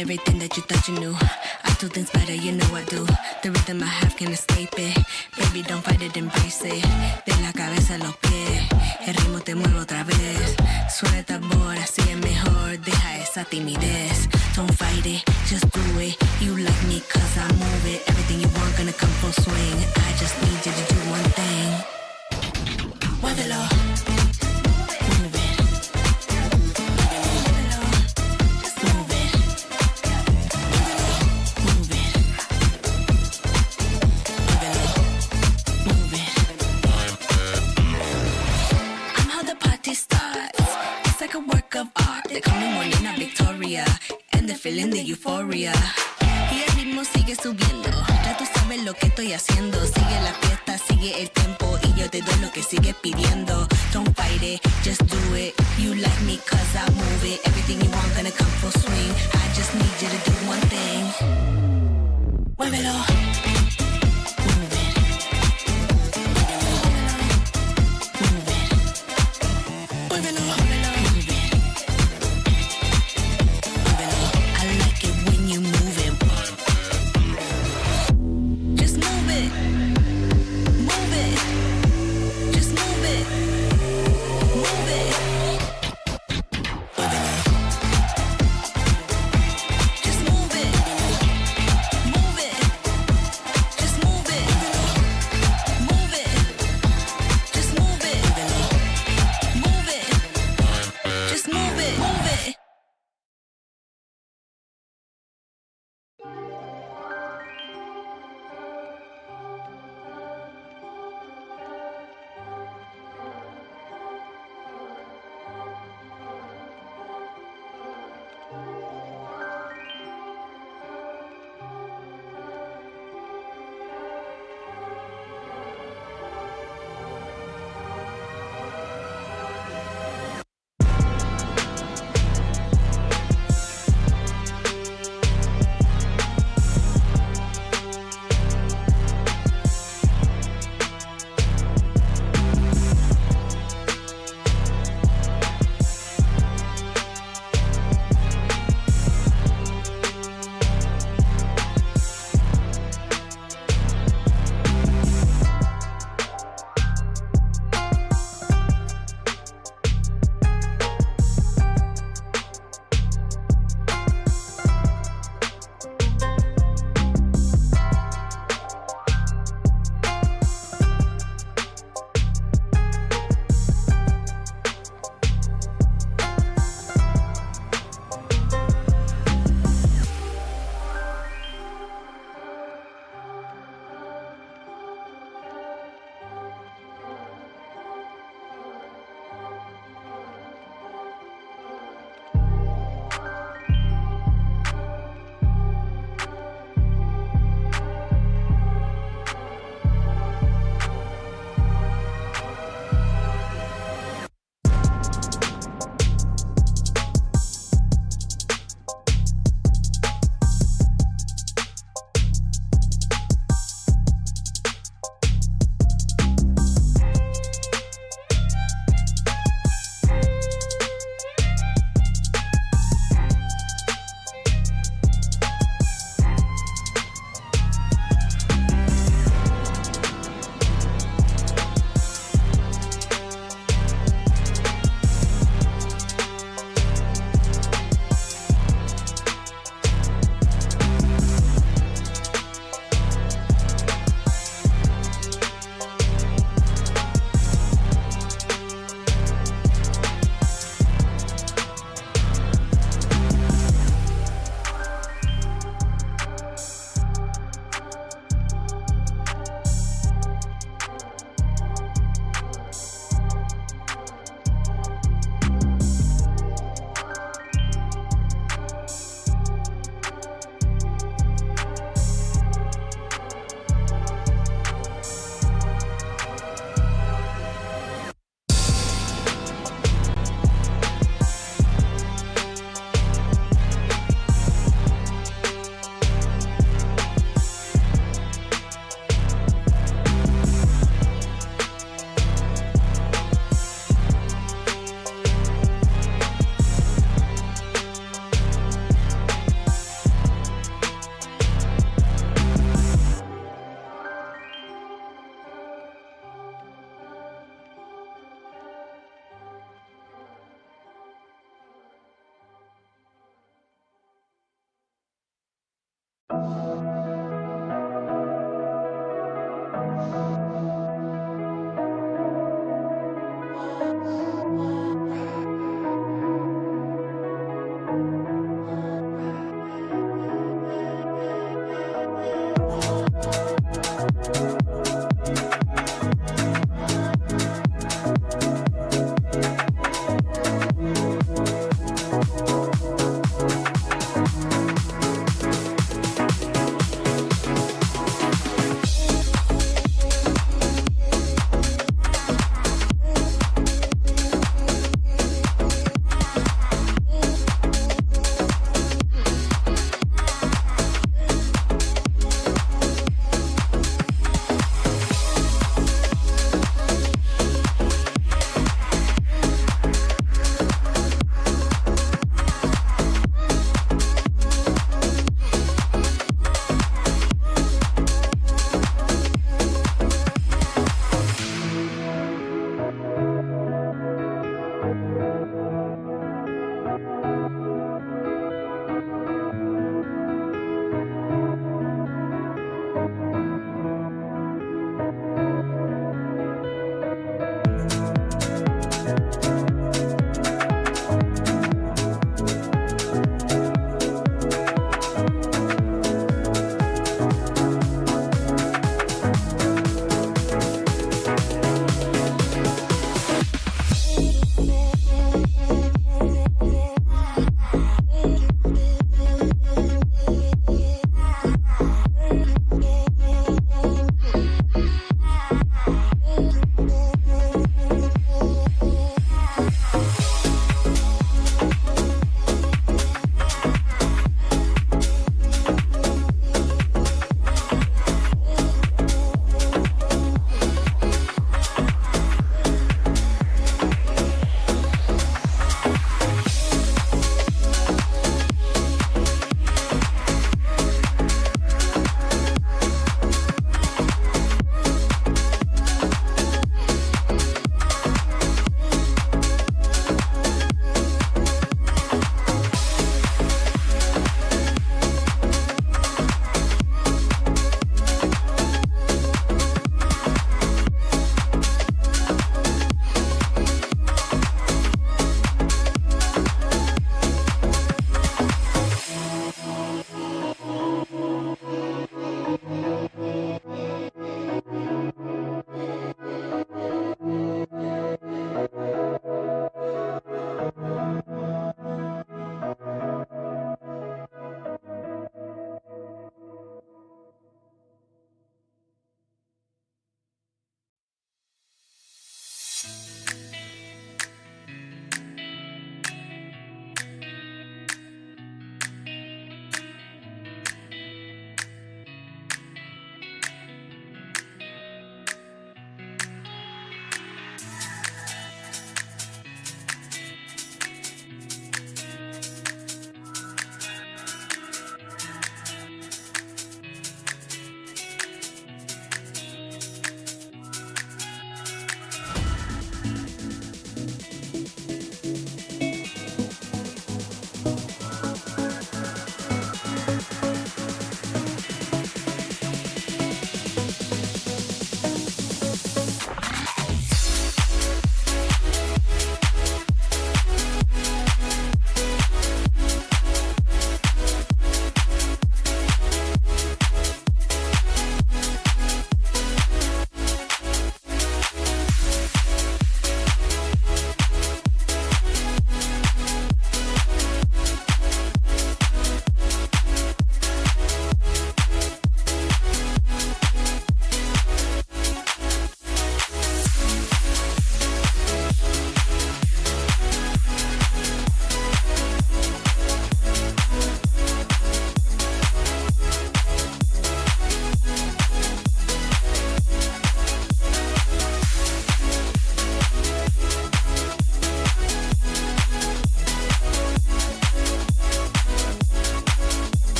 everything that you thought you knew. I do things better, you know I do. The rhythm I have can't escape it. Baby, don't fight it, embrace it. De la cabeza a los pies, el ritmo te mueve otra vez. Suena el tambor, así es mejor. Deja esa timidez. Don't fight it, just do it. You like me cause I move it. Everything you want gonna come full swing. I just need you to do one thing. Muévelo. Move it. Muévelo. Just move it. Move it. Muévelo. Move it. I'm how the party starts. It's like a work of art. They call me Morena Victoria. And the feeling the euphoria. Y el ritmo sigue subiendo. Ya tú sabes lo que estoy haciendo. Sigue la fiesta, sigue el tempo. Y yo te doy lo que sigues pidiendo. Don't fight it, just do it. You like me cause I move it. Everything you want gonna come full swing. I just need you to do one thing. Muévelo. Move it. Move it. Muévelo. Move it. I like it when you move it. Just move it. Move it. Just move it. Move it. Just move it. Move it.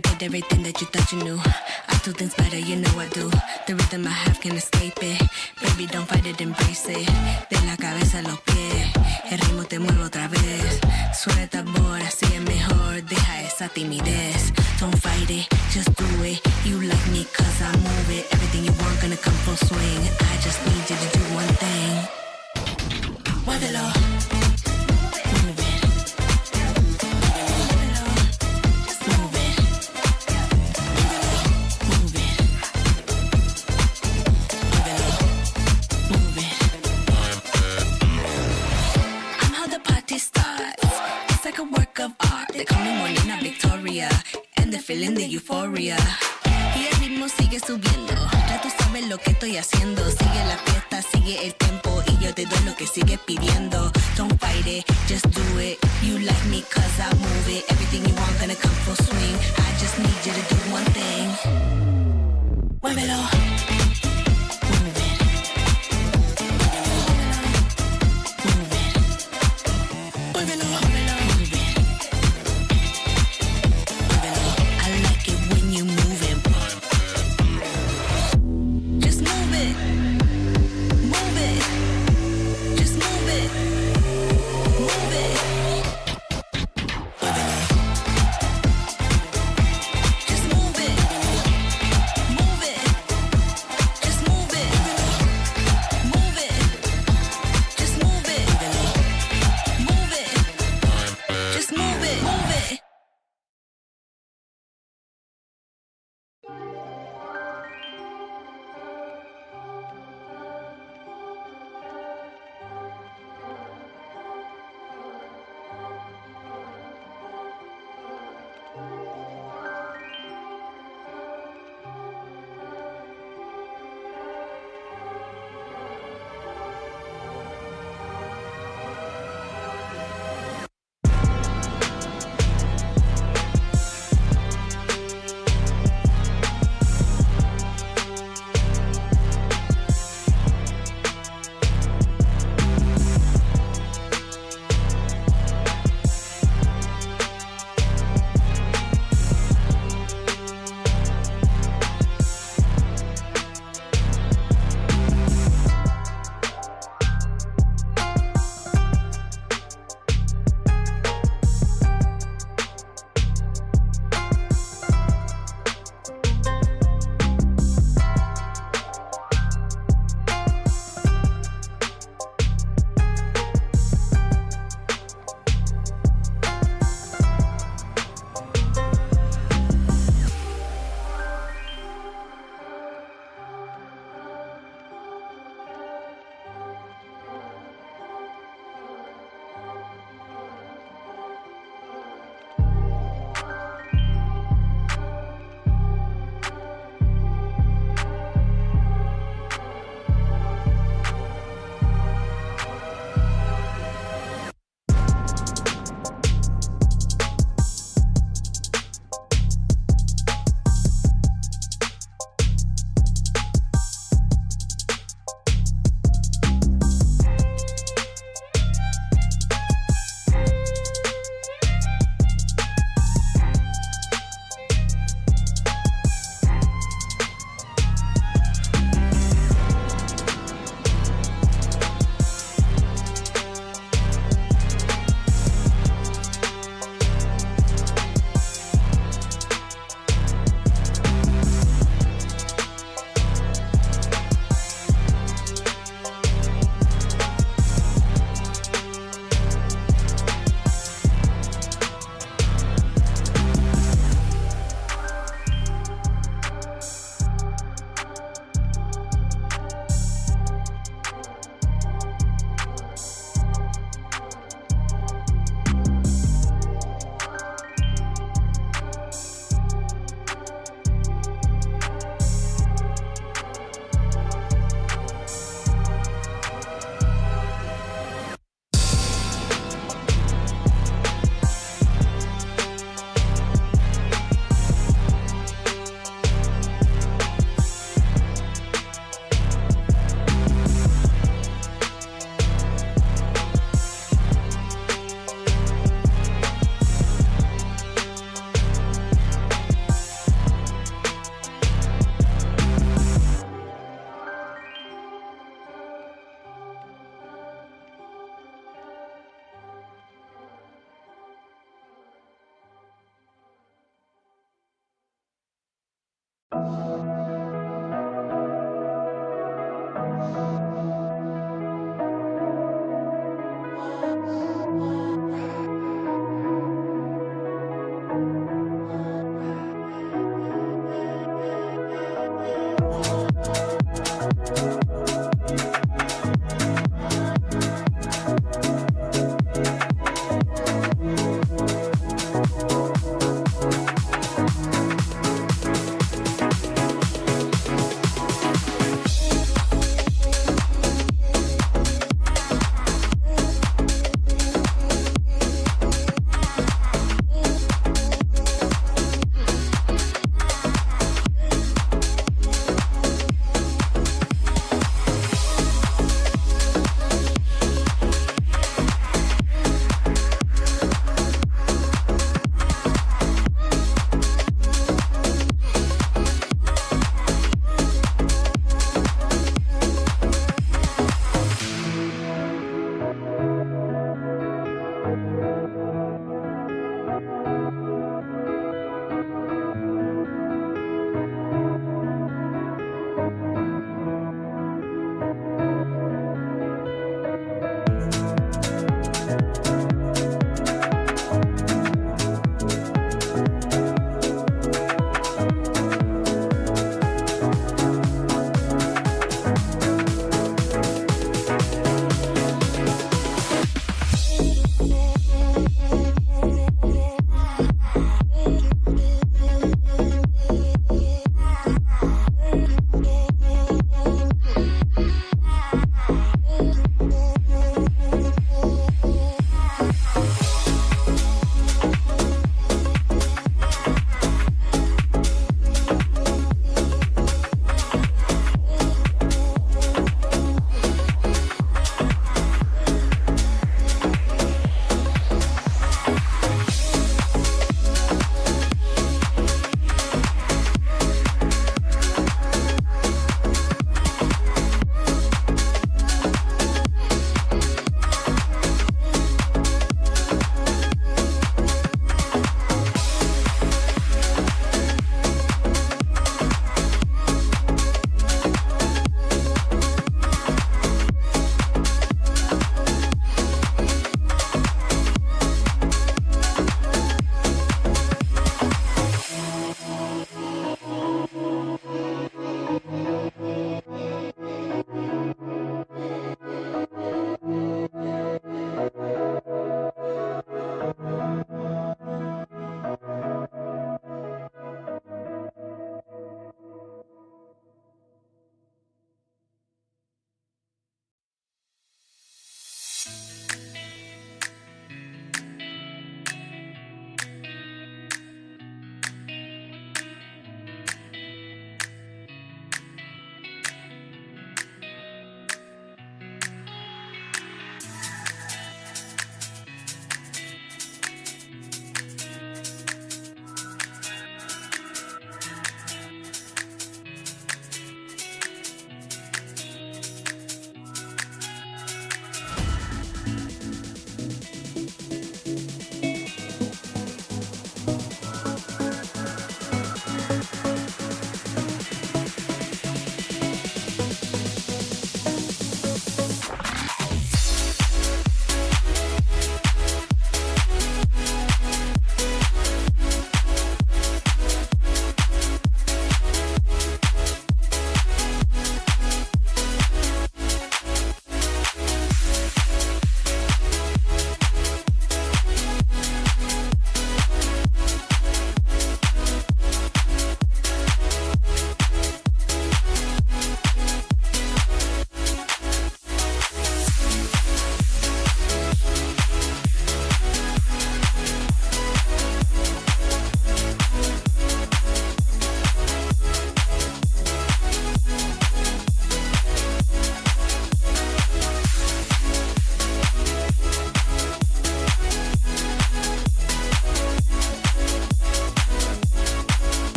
forget everything that you thought you knew. I do things better, you know I do. The rhythm I have can't escape it. Baby, don't fight it, embrace it. De la cabeza a los pies, el ritmo te mueve otra vez. Suelta tambor, así es mejor. Deja esa timidez. Don't fight it, just do it. You like me cause I move it. Everything you want gonna come full swing. I just need you to do one thing. Muévelo. Move it. Muévelo. Just move it. Move it. Muévelo. Move it. I'm how the party starts. It's like a work of art. They call me Molina Victoria. And the feeling the euphoria. Y el ritmo sigue subiendo. Ya tú sabes lo que estoy haciendo. Sigue la fiesta, sigue el tempo. Y yo te doy lo que sigues pidiendo. Don't fight it, just do it. You like me cause I move it. Everything you want gonna come full swing. I just need you to do one thing. Muévelo. Move it. Move it. Muévelo. Muévelo. Move it. Muévelo. I like it when you move it. Just move it. Move it. Just move it. Move it. Muévelo. Just move it. Move it. Just move it. Move it. Just move it. Move it. Just move it. Move it.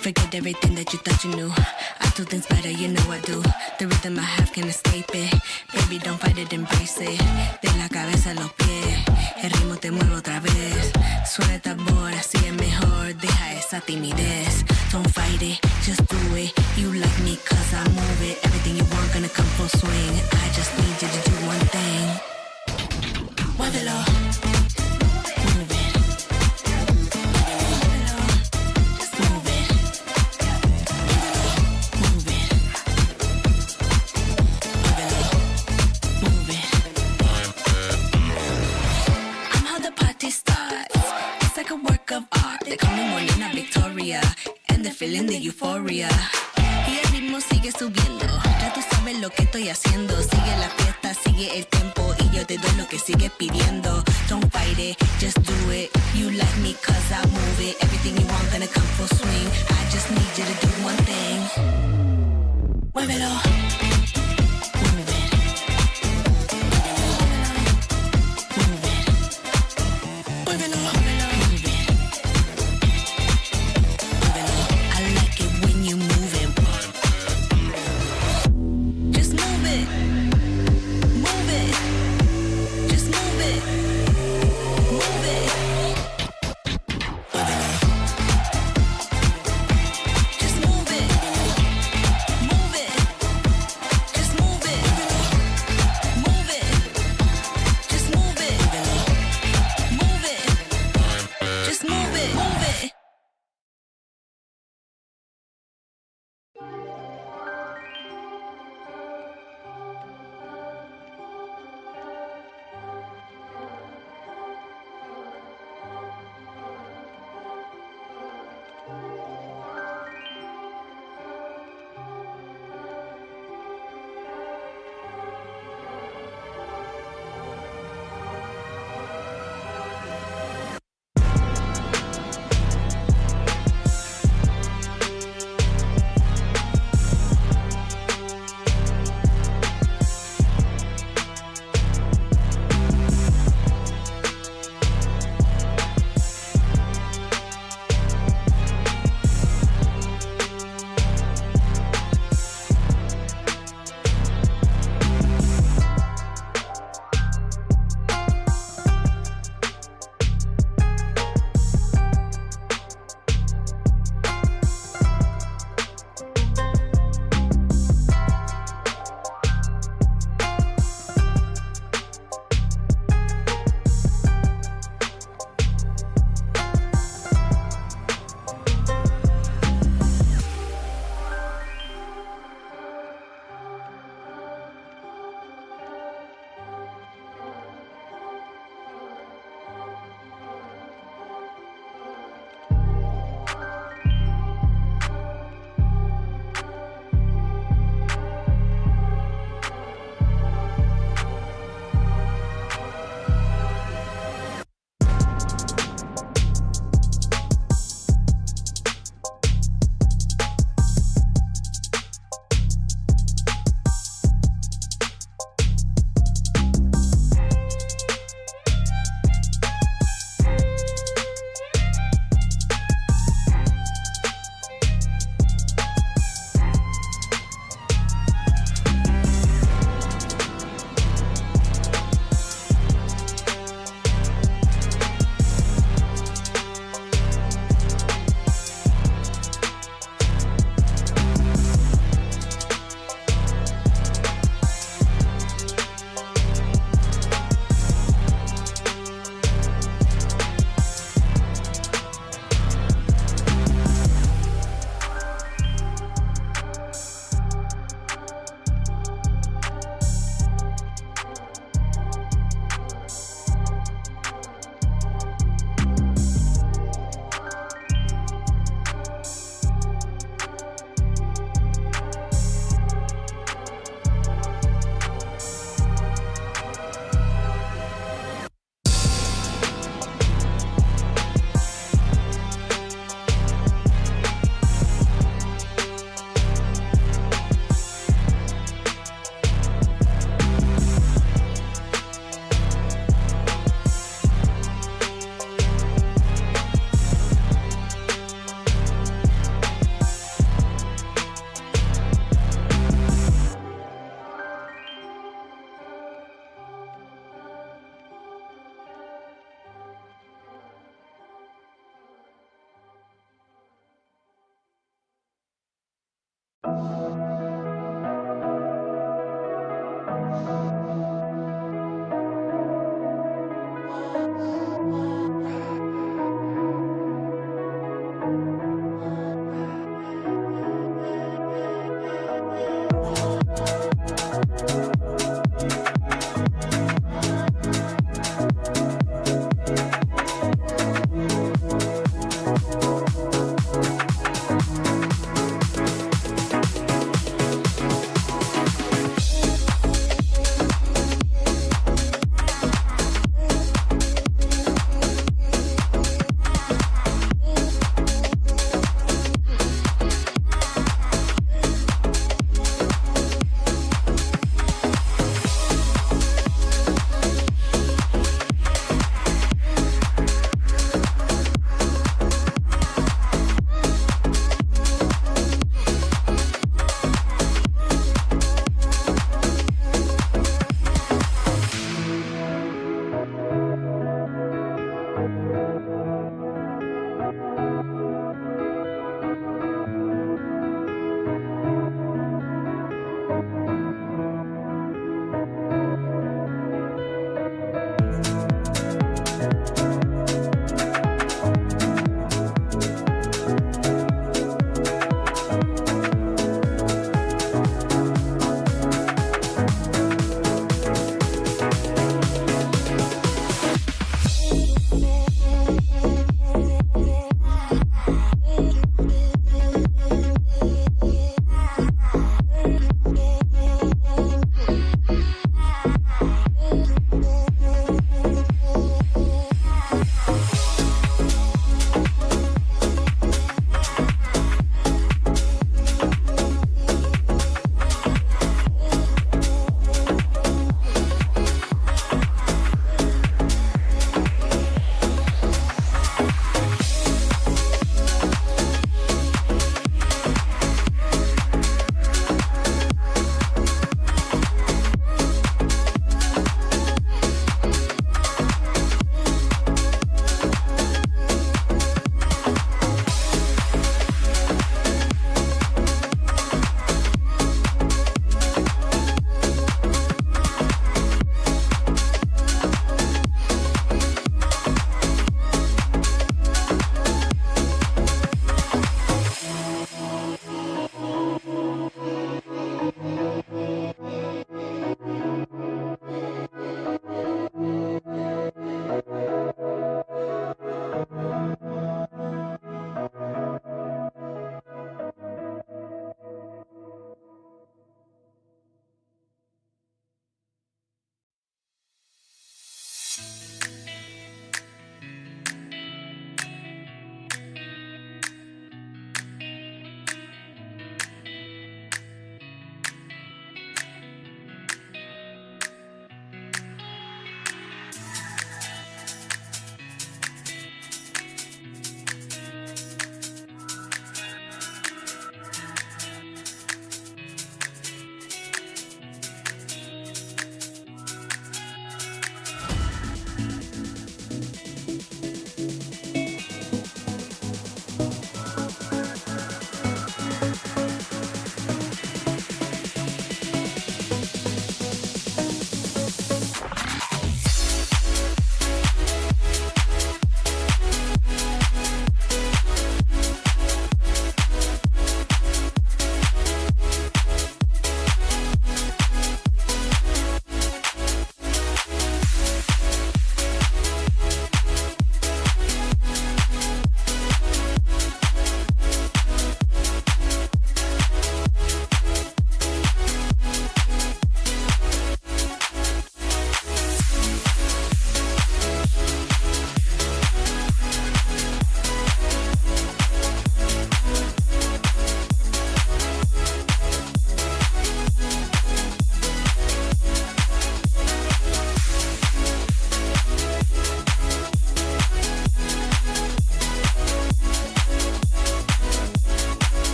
Forget everything that you thought you knew. I do things better, you know I do. The rhythm I have can't escape it. Baby, don't fight it, embrace it. De la cabeza a los pies, el ritmo te mueve otra vez. Suena el tambor, así es mejor. Deja esa timidez. Don't fight it, just do it. You like me cause I move it. Everything you want gonna come full swing. I just need you to do one thing. Muévelo. Move it. Like a work of art, they call me Morena Victoria, and they're feeling the euphoria. Y el ritmo sigue subiendo, ya tú sabes lo que estoy haciendo. Sigue la fiesta, sigue el tempo, y yo te doy lo que sigues pidiendo. Don't fight it, just do it. You like me cause I move it. Everything you want gonna come full swing. I just need you to do one thing. Muévelo.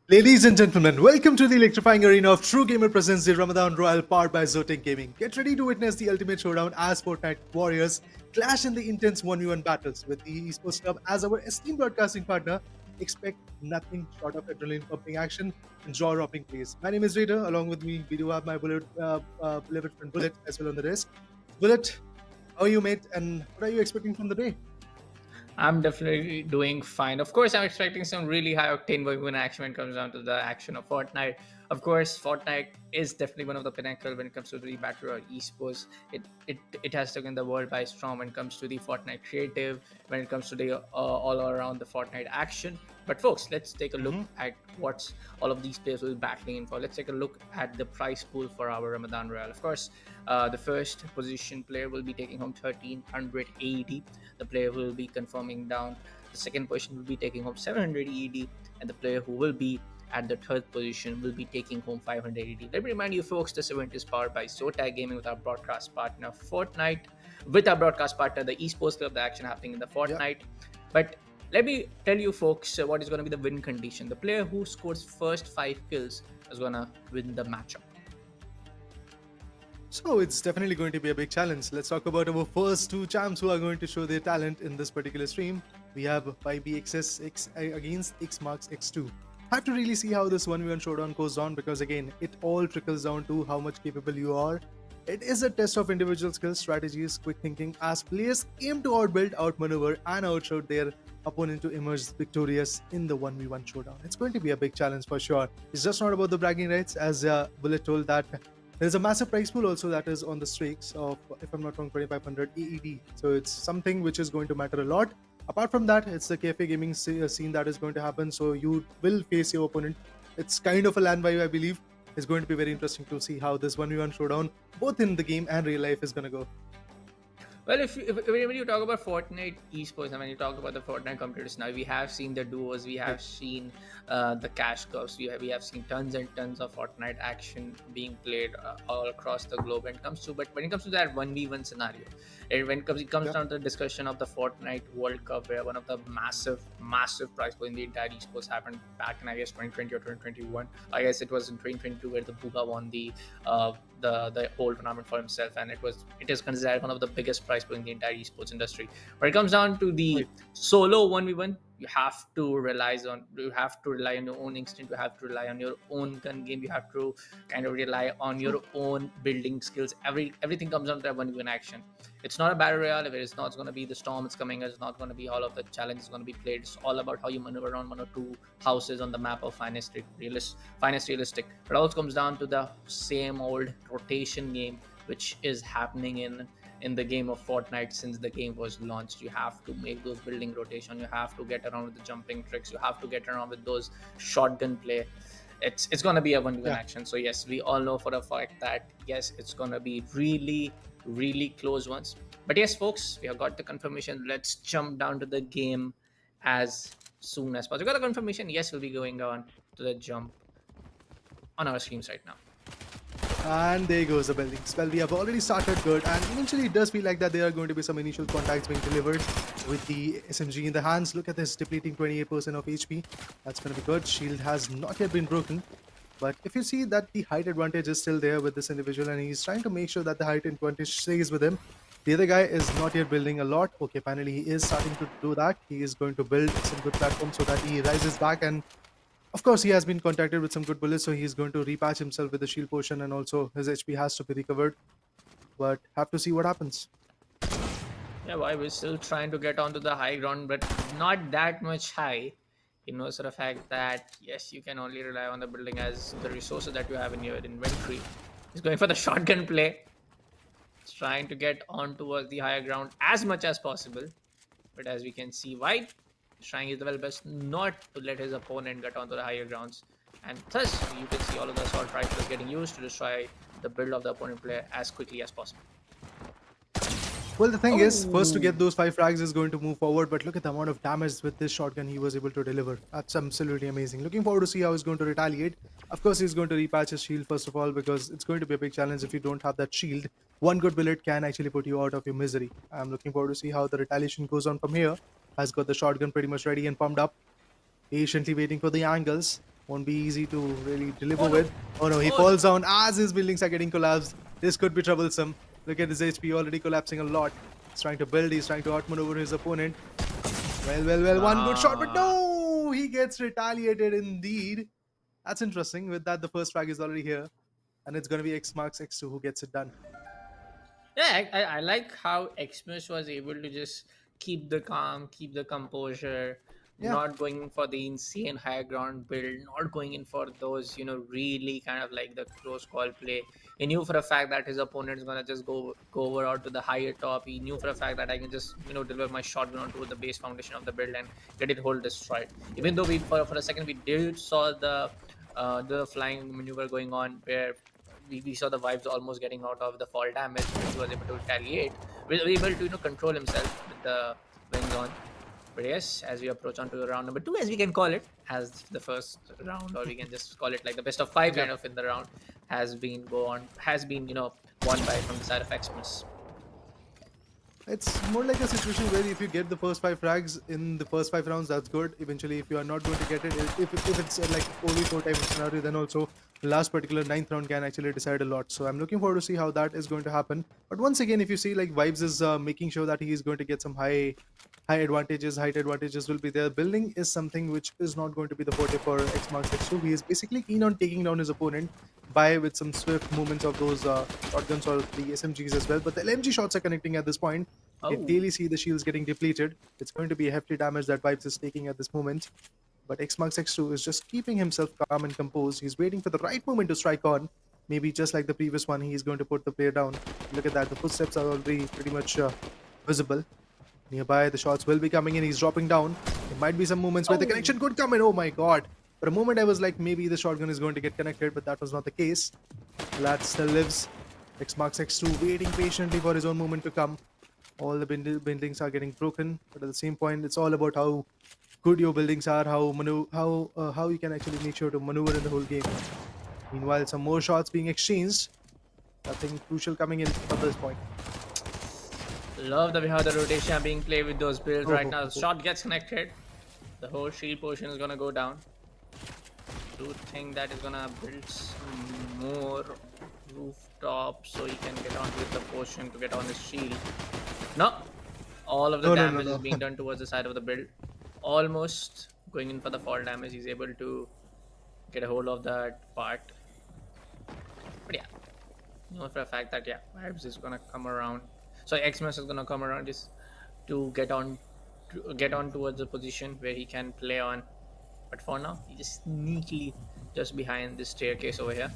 Ladies and gentlemen, welcome to the electrifying arena of True Gamer presents the Ramadan Royale powered by Zotac Gaming. Get ready to witness the ultimate showdown as Fortnite warriors clash in the intense 1v1 battles. With the Esports Club as our esteemed broadcasting partner, expect nothing short of adrenaline pumping action and jaw-dropping plays. My name is Raider. Along with me, we do have my beloved friend Bullet as well on the desk. Bullet, how are you, mate? And what are you expecting from the day? I'm definitely doing fine. Of course, I'm expecting some really high octane win action when it comes down to the action of Fortnite. Of course, Fortnite is definitely one of the pinnacle when it comes to the battle royale esports. It has taken the world by storm when it comes to the Fortnite creative, when it comes to the all around the Fortnite action. But folks, let's take a look Mm-hmm. at what all of these players will be battling in for. Let's take a look at the prize pool for our Ramadan Royale. Of course, the first position player will be taking home 1300 AED. The player who will be confirming down the second position will be taking home 700 ED, and the player who will be at the third position will be taking home 500 ED. Let me remind you, folks, this event is powered by Zotac Gaming with our broadcast partner Fortnite, with our broadcast partner the Esports Club, the action happening in the Yeah. Fortnite. But let me tell you, folks, what is going to be the win condition. The player who scores first 5 kills is going to win the matchup. So it's definitely going to be a big challenge. Let's talk about our first two champs who are going to show their talent in this particular stream. We have YBXS against X marks X2. Have to really see how this 1v1 showdown goes on because again, it all trickles down to how much capable you are. It is a test of individual skills, strategies, quick thinking as players aim to outbuild, outmaneuver, and outshoot their opponent to emerge victorious in the 1v1 showdown. It's going to be a big challenge for sure. It's just not about the bragging rights, as Bullet told that there's a massive prize pool also that is on the streaks of, if I'm not wrong, 2500 AED. So it's something which is going to matter a lot. Apart from that, it's the cafe gaming scene that is going to happen. So you will face your opponent. It's kind of a land vibe, I believe. It's going to be very interesting to see how this 1v1 showdown, both in the game and real life, is going to go. Well, if when you talk about Fortnite esports and when you talk about the Fortnite competitors now, we have seen the duos, we have seen the cash cups, we have seen tons and tons of Fortnite action being played all across the globe. When it comes to when it comes to that 1v1 scenario, it comes Yeah. down to the discussion of the Fortnite World Cup, where one of the massive prize pool in the entire esports happened back in, I guess, 2020 or 2021. I guess it was in 2022 where the Buga won the whole tournament for himself, and it is considered one of the biggest prize pool in the entire esports industry. When it comes down to the Right. solo 1v1, you have to rely on your own instinct, you have to rely on your own gun game, you have to kind of rely on True. your own building skills. Everything comes down to that 1v1 action. It's not a battle royale. If it's not going to be the storm it's coming, it's not going to be all of the challenges going to be played. It's all about how you maneuver around one or two houses on the map of finest realistic. It also comes down to the same old rotation game which is happening in the game of Fortnite since the game was launched. You have to make those building rotation, you have to get around with the jumping tricks, you have to get around with those shotgun play. It's going to be a 1v1 Yeah. action. So yes, we all know for a fact that yes, it's going to be really close ones. But yes, folks, we have got the confirmation. Let's jump down to the game as soon as possible. We got the confirmation. Yes, we'll be going on to the jump on our screens right now. And there goes the buildings. Well, we have already started good, and eventually it does feel like that there are going to be some initial contacts being delivered with the SMG in the hands. Look at this, depleting 28% of HP. That's going to be good. Shield has not yet been broken. But if you see that the height advantage is still there with this individual, and he's trying to make sure that the height advantage stays with him. The other guy is not yet building a lot. Okay, finally he is starting to do that. He is going to build some good platform so that he rises back, and of course, he has been contacted with some good bullets, so he's going to repatch himself with the shield potion, and also his HP has to be recovered. But have to see what happens. Yeah, why we're still trying to get onto the high ground, but not that much high. You know, sort of fact that yes, you can only rely on the building as the resources that you have in your inventory. He's going for the shotgun play. He's trying to get on towards the higher ground as much as possible. But as we can see, White is trying his level best not to let his opponent get onto the higher grounds. And thus, you can see all of the assault rifles getting used to destroy the build of the opponent player as quickly as possible. Well, the thing is, first to Oh, get those 5 frags is going to move forward, but look at the amount of damage with this shotgun he was able to deliver. That's absolutely amazing. Looking forward to see how he's going to retaliate. Of course, he's going to repatch his shield first of all, because it's going to be a big challenge if you don't have that shield. One good bullet can actually put you out of your misery. I'm looking forward to see how the retaliation goes on from here. Has got the shotgun pretty much ready and pumped up, patiently waiting for the angles. Won't be easy to really deliver Oh no! with. Oh no, he Oh no! falls down as his buildings are getting collapsed. This could be troublesome. Look at his HP already collapsing a lot. He's trying to build, he's trying to outmaneuver his opponent. Well, one good shot, but Ah. no! He gets retaliated indeed. That's interesting. With that, the first frag is already here. And it's going to be X marks X2 who gets it done. Yeah, I like how Xmas was able to just keep the calm, keep the composure, Yeah, not going in for the insane high ground build, not going in for those, really kind of like the close call play. He knew for a fact that his opponent is gonna just go over out to the higher top. He knew for a fact that I can just deliver my shotgun onto the base foundation of the build and get it whole destroyed. Even though we for a second we did saw the flying maneuver going on where we saw the vibes almost getting out of the fall damage, but he was able to retaliate. We were able to control himself with the wings on. But yes, as we approach onto round number 2, as we can call it, as the first round, or we can just call it like the best of 5 yeah. kind of in the round, has been won by from the side of Xmas. It's more like a situation where if you get the first 5 frags in the first 5 rounds, that's good. Eventually, if you are not going to get it, if it's like 4v4 type of scenario, then also the last particular ninth round can actually decide a lot. So I'm looking forward to see how that is going to happen. But once again, if you see like Vibes is making sure that he is going to get some high advantages, height advantages will be there. Building is something which is not going to be the forte for X Marks X2. He is basically keen on taking down his opponent by with some swift movements of those shotguns or the SMGs as well. But the LMG shots are connecting at this point. You can Oh, clearly see the shields getting depleted. It's going to be a hefty damage that Vibes is taking at this moment. But X Marks X2 is just keeping himself calm and composed. He's waiting for the right moment to strike on. Maybe just like the previous one, he's going to put the player down. Look at that. The footsteps are already pretty much visible. Nearby, the shots will be coming in. He's dropping down. There might be some moments where the oh, connection could come in. Oh my god. For a moment, I was like, maybe the shotgun is going to get connected, but that was not the case. Lad still lives. X marks X2 waiting patiently for his own moment to come. All the buildings are getting broken, but at the same point, it's all about how good your buildings are, how you can actually make sure to maneuver in the whole game. Meanwhile, some more shots being exchanged. Nothing crucial coming in at this point. love the way how the rotation are being played with those builds Oh, right oh, now. oh. Shot gets connected. The whole shield portion is gonna go down. Do think that is gonna build some more rooftop so he can get on with the portion to get on his shield. No, all of the No, no, no, damage is no. being done towards the side of the build. Almost going in for the fall damage. He's able to get a hold of that part. But yeah, you know for a fact that yeah, Vibes is gonna come around. So Xmas is gonna come around just to get on towards the position where he can play on. But for now, he just sneakily just behind this staircase over here,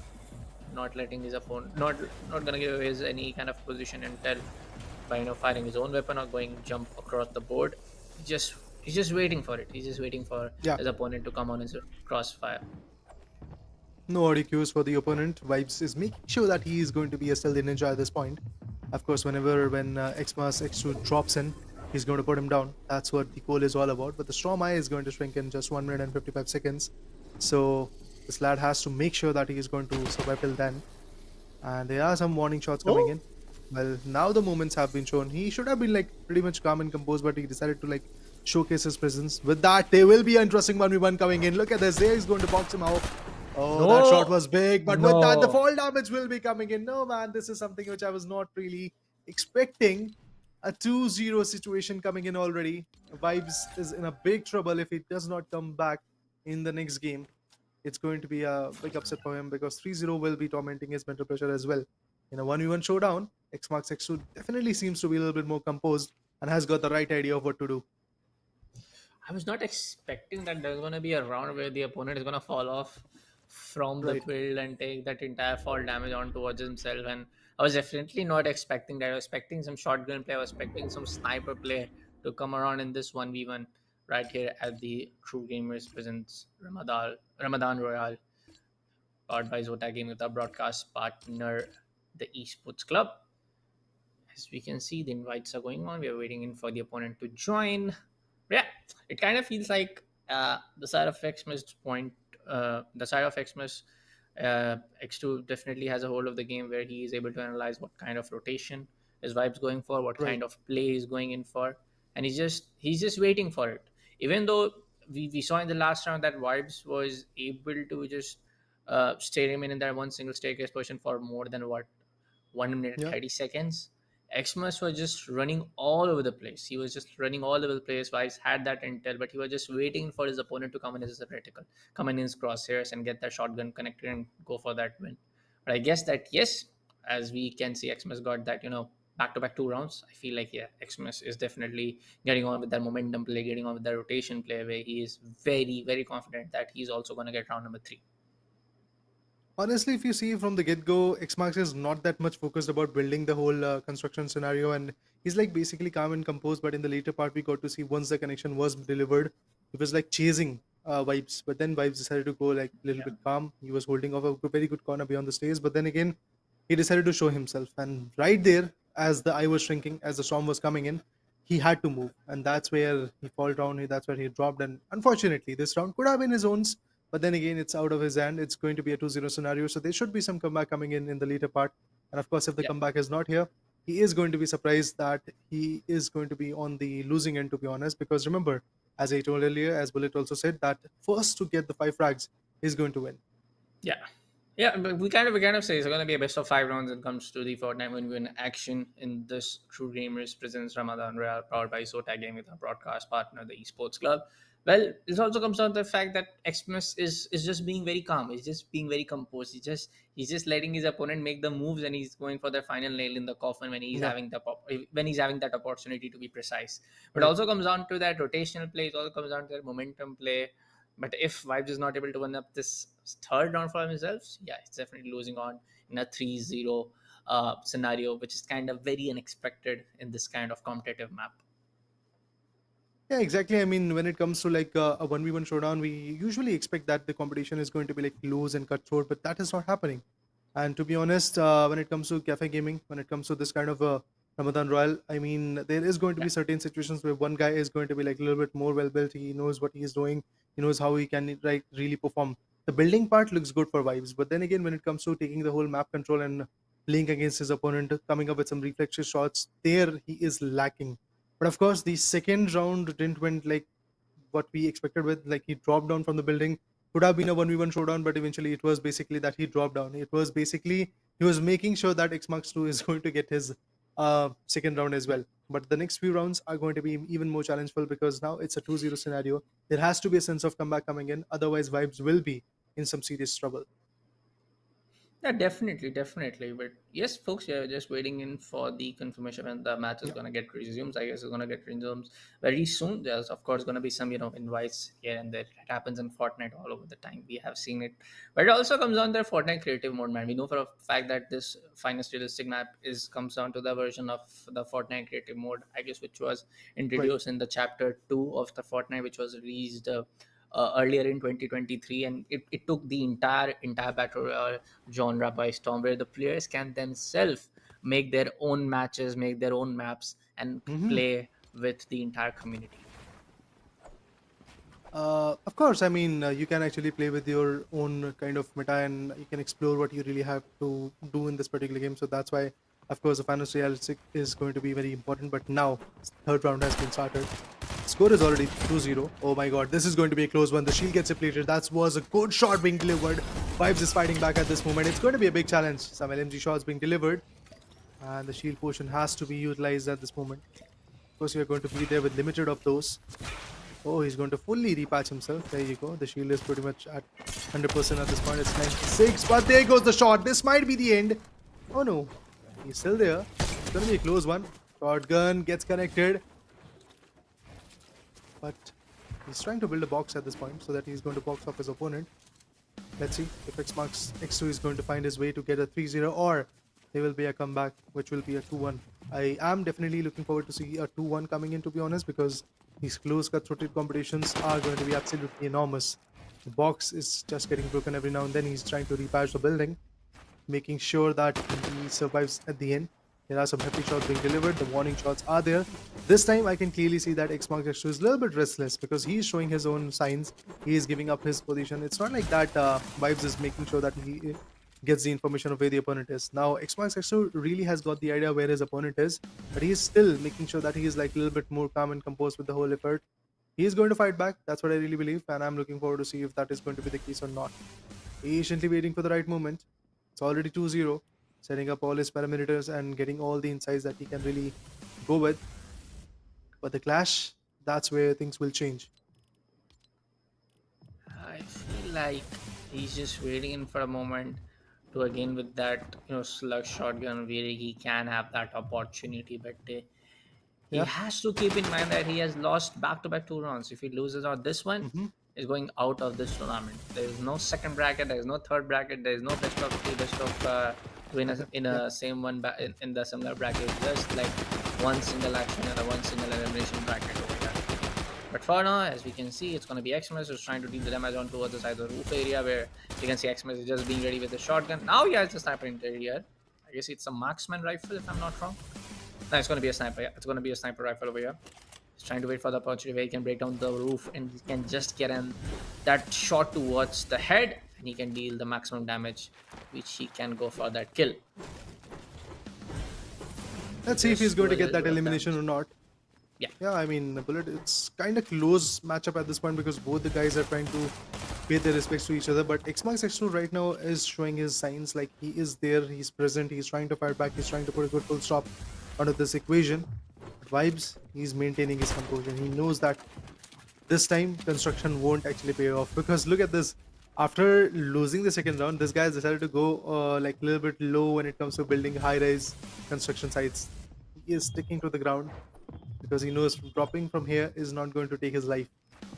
not letting his opponent, not gonna give his any kind of position intel by firing his own weapon or going jump across the board. He's just waiting for it. He's just waiting for Yeah. his opponent to come on his crossfire. No audio cues for the opponent. Vibes is making sure that he is going to be a stealthy ninja at this point. Of course, when Xmas X2 drops in, he's going to put him down. That's what the goal is all about. But the Storm Eye is going to shrink in just 1 minute and 55 seconds. So this lad has to make sure that he is going to survive till then. And there are some warning shots coming Oh, in. Well, now the moments have been shown. He should have been like pretty much calm and composed, but he decided to like showcase his presence. With that, there will be an interesting 1v1 coming in. Look at this. There he's going to box him out. Oh, that shot no, was big, but with that, the no. fall damage will be coming in. No, man, this is something which I was not really expecting. A 2-0 situation coming in already. Vibes is in a big trouble if he does not come back in the next game. It's going to be a big upset for him because 3-0 will be tormenting his mental pressure as well. In a 1v1 showdown, X marks X2 definitely seems to be a little bit more composed and has got the right idea of what to do. I was not expecting that there's gonna be a round where the opponent is gonna fall off from the Right. build and take that entire fall damage on towards himself. And I was definitely not expecting that. I was expecting some shotgun play. I was expecting some sniper play to come around in this 1v1 right here at the True Gamers presents Ramadan Royale, powered by Zotac Game with our broadcast partner, the Esports Club. As we can see, the invites are going on. We are waiting in for the opponent to join. Yeah, it kind of feels like the side of Xmas point, the side of Xmas X2 definitely has a hold of the game where he is able to analyze what kind of rotation his vibes going for, what Right. kind of play is going in for, and he's just waiting for it. Even though we saw in the last round that Vibes was able to just stay remain in that one single staircase position for more than what 1 minute Yeah. 30 seconds. Xmas was just running all over the place. He was just running all over the place. Vibes had that intel, but he was just waiting for his opponent to come in his reticle, come in his crosshairs, and get that shotgun connected and go for that win. But I guess that yes, as we can see, Xmas got that back to back 2 rounds. I feel like yeah, Xmas is definitely getting on with that momentum play, getting on with that rotation play, where he is very very confident that he's also going to get round number 3. Honestly, if you see from the get-go, Xmarx is not that much focused about building the whole construction scenario, and he's like basically calm and composed. But in the later part, we got to see once the connection was delivered, he was like chasing Vibes. But then Vibes decided to go like a little Yeah. bit calm. He was holding off a very good corner beyond the stairs. But then again, he decided to show himself, and right there, as the eye was shrinking, as the storm was coming in, he had to move, and that's where he fall down. That's where he dropped, and unfortunately, this round could have been his own, but then again, it's out of his hand. It's going to be a 2-0 scenario. So there should be some comeback coming in the later part. And of course, if the Yeah. comeback is not here, he is going to be surprised that he is going to be on the losing end, to be honest. Because remember, as I told earlier, as Bullet also said, that first to get the 5 frags is going to win. Yeah. Yeah, but we kind of say it's going to be a best of 5 rounds when it comes to the Fortnite 1v1 action in this True Gamers presents Ramadan Royale, powered by Zotac game with our broadcast partner, the Esports Club. Well, this also comes down to the fact that Xmas is just being very calm. He's just being very composed. He's just letting his opponent make the moves, and he's going for the final nail in the coffin when he's Yeah, having when he's having that opportunity to be precise. But right. also comes down to that rotational play. It also comes down to that momentum play. But if Vibes is not able to win up this third round for himself, yeah, he's definitely losing on in a 3-0 scenario, which is kind of very unexpected in this kind of competitive map. Yeah, exactly. I mean, when it comes to like a 1v1 showdown, we usually expect that the competition is going to be like close and cutthroat, but that is not happening. And to be honest, when it comes to cafe gaming, when it comes to this kind of Ramadan Royal, I mean, there is going to Yeah, be certain situations where one guy is going to be like a little bit more well built. He knows what he is doing. He knows how he can like really perform. The building part looks good for vibes, but then again, when it comes to taking the whole map control and playing against his opponent, coming up with some reflexive shots, there he is lacking. But of course, the second round didn't went like what we expected with. Like he dropped down from the building. Could have been a 1v1 showdown, but eventually it was basically that he dropped down. It was basically he was making sure that X Marks 2 is going to get his second round as well. But the next few rounds are going to be even more challengeful because now it's a 2-0 scenario. There has to be a sense of comeback coming in. Otherwise, vibes will be in some serious trouble. yeah, definitely, definitely. But yes, folks, yeah, just waiting in for the confirmation when the match is Yeah, gonna get resumed. I guess it's gonna get resumed very soon. There's of course gonna be some invites here and there. It happens in Fortnite all over the time. We have seen it, but it also comes on the Fortnite creative mode, man. We know for a fact that this finest realistic map is comes down to the version of the Fortnite creative mode, I guess, which was right. introduced in the chapter 2 of the Fortnite, which was released. Earlier in 2023, and it took the entire battle royale genre by storm, where the players can themselves make their own matches, make their own maps, and Hmm. play with the entire community. Of course, I mean, you can actually play with your own kind of meta and you can explore what you really have to do in this particular game. So that's why, of course, the finals realistic is going to be very important. But now, third round has been started. Score is already 2-0. Oh my god, this is going to be a close one. The shield gets depleted. That was a good shot being delivered. Vibes is fighting back at this moment. It's going to be a big challenge. Some LMG shots being delivered. And the shield potion has to be utilized at this moment. Of course, you're going to be there with limited of those. Oh, he's going to fully repatch himself. There you go. The shield is pretty much at 100% at this point. It's 96, but there goes the shot. This might be the end. Oh no, he's still there. It's going to be a close one. Shotgun gets connected, but he's trying to build a box at this point so that he's going to box off his opponent. Let's see if X marks X2 is going to find his way to get a 3-0, or there will be a comeback which will be a 2-1. I am definitely looking forward to see a 2-1 coming in, to be honest, because these close cutthroat competitions are going to be absolutely enormous. The box is just getting broken every now and then. He's trying to repatch the building, making sure that he survives at the end. There are some hefty shots being delivered. The warning shots are there. This time, I can clearly see that X Mark X2 is a little bit restless because he is showing his own signs. He is giving up his position. It's not like that Vibes is making sure that he gets the information of where the opponent is. Now, X Mark X2 really has got the idea where his opponent is, but he is still making sure that he is like a little bit more calm and composed with the whole effort. He is going to fight back. That's what I really believe, and I'm looking forward to see if that is going to be the case or not. Patiently waiting for the right moment. It's already 2-0, setting up all his parameters and getting all the insights that he can really go with. But the clash, that's where things will change. I feel like he's just waiting for a moment to again with that slug shotgun where he can have that opportunity, but he Yeah. has to keep in mind that he has lost back-to-back 2 rounds. If he loses on this one, Hmm. is going out of this tournament. There is no second bracket. There is no third bracket. There is no best of three, best of two in Yeah. a same one in the similar bracket. Just like one single action and a one single elimination bracket over here. But for now, as we can see, it's going to be Xmas who's trying to deal the damage on towards the side of the roof area, where you can see Xmas is just being ready with the shotgun. Now he has the sniper interior. I guess it's a marksman rifle, if I'm not wrong. No, it's going to be a sniper. Yeah. It's going to be a sniper rifle over here. He's trying to wait for the opportunity where he can break down the roof and he can just get in that shot towards the head, and he can deal the maximum damage, which he can go for that kill. Let's see if he's Just do going a to get little that bit of elimination or damage. not. Yeah. Yeah, I mean, Bullet, it's kind of close matchup at this point because both the guys are trying to pay their respects to each other. But Xmax X2 right now is showing his signs, like he is there, he's present, he's trying to fight back, he's trying to put a good full stop onto this equation. But Vibes, he's maintaining his composure. He knows that this time construction won't actually pay off because look at this. After losing the second round, this guy has decided to go like a little bit low when it comes to building high-rise construction sites. He is sticking to the ground because he knows dropping from here is not going to take his life.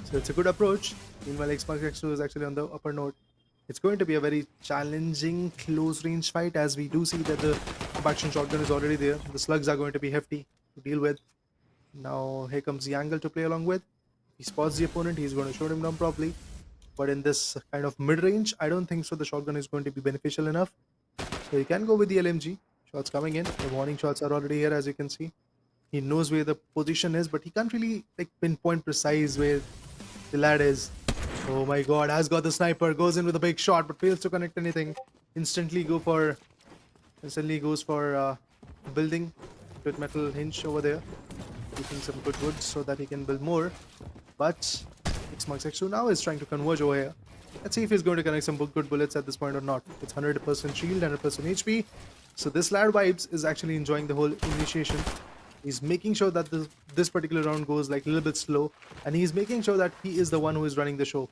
So it's a good approach. Meanwhile, Xbox X2 is actually on the upper note. It's going to be a very challenging close range fight as we do see that the action shotgun is already there. The slugs are going to be hefty to deal with. Now here comes the angle to play along with. He spots the opponent, he's going to shoot him down properly. But in this kind of mid-range, I don't think so the shotgun is going to be beneficial enough. So you can go with the LMG. Shots coming in. The warning shots are already here, as you can see. He knows where the position is, but he can't really like pinpoint precise where the lad is. Oh my god, has got the sniper, goes in with a big shot, but fails to connect anything. Instantly goes for building with metal hinge over there, keeping some good wood so that he can build more. But Xmax X2 now is trying to converge over here. Let's see if he's going to connect some good bullets at this point or not. It's 100% shield, 100% HP. So this lad Vibes is actually enjoying the whole initiation. He's making sure that this particular round goes like a little bit slow, and he's making sure that he is the one who is running the show.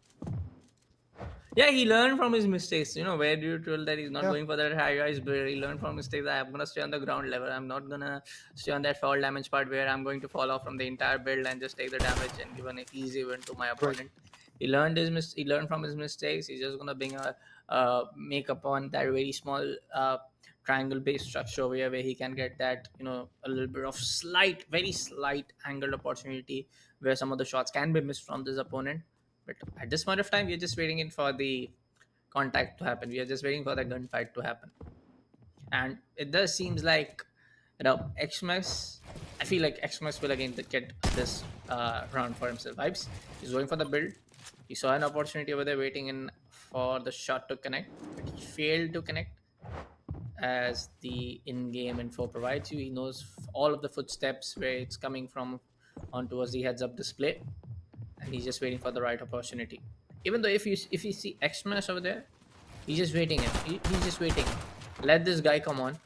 Yeah, he learned from his mistakes. Where you told that he's not Yeah, going for that high rise build. He learned from mistakes that I'm gonna stay on the ground level. I'm not gonna stay on that fall damage part where I'm going to fall off from the entire build and just take the damage and give an easy win to my right. opponent. He learned from his mistakes. He's just gonna bring a make upon that very small triangle based structure where he can get that a little bit of very slight angled opportunity where some of the shots can be missed from this opponent. But at this point of time, we're just waiting in for the contact to happen. We are just waiting for the gunfight to happen. And it does seems like Xmas. I feel like Xmas will again get this round for himself. Vibes. He's going for the build. He saw an opportunity over there waiting in for the shot to connect, but he failed to connect as the in-game info provides you. He knows all of the footsteps where it's coming from on towards the heads-up display, and he's just waiting for the right opportunity. Even though if you see Xmas over there, he's just waiting. He's just waiting. Let this guy come on.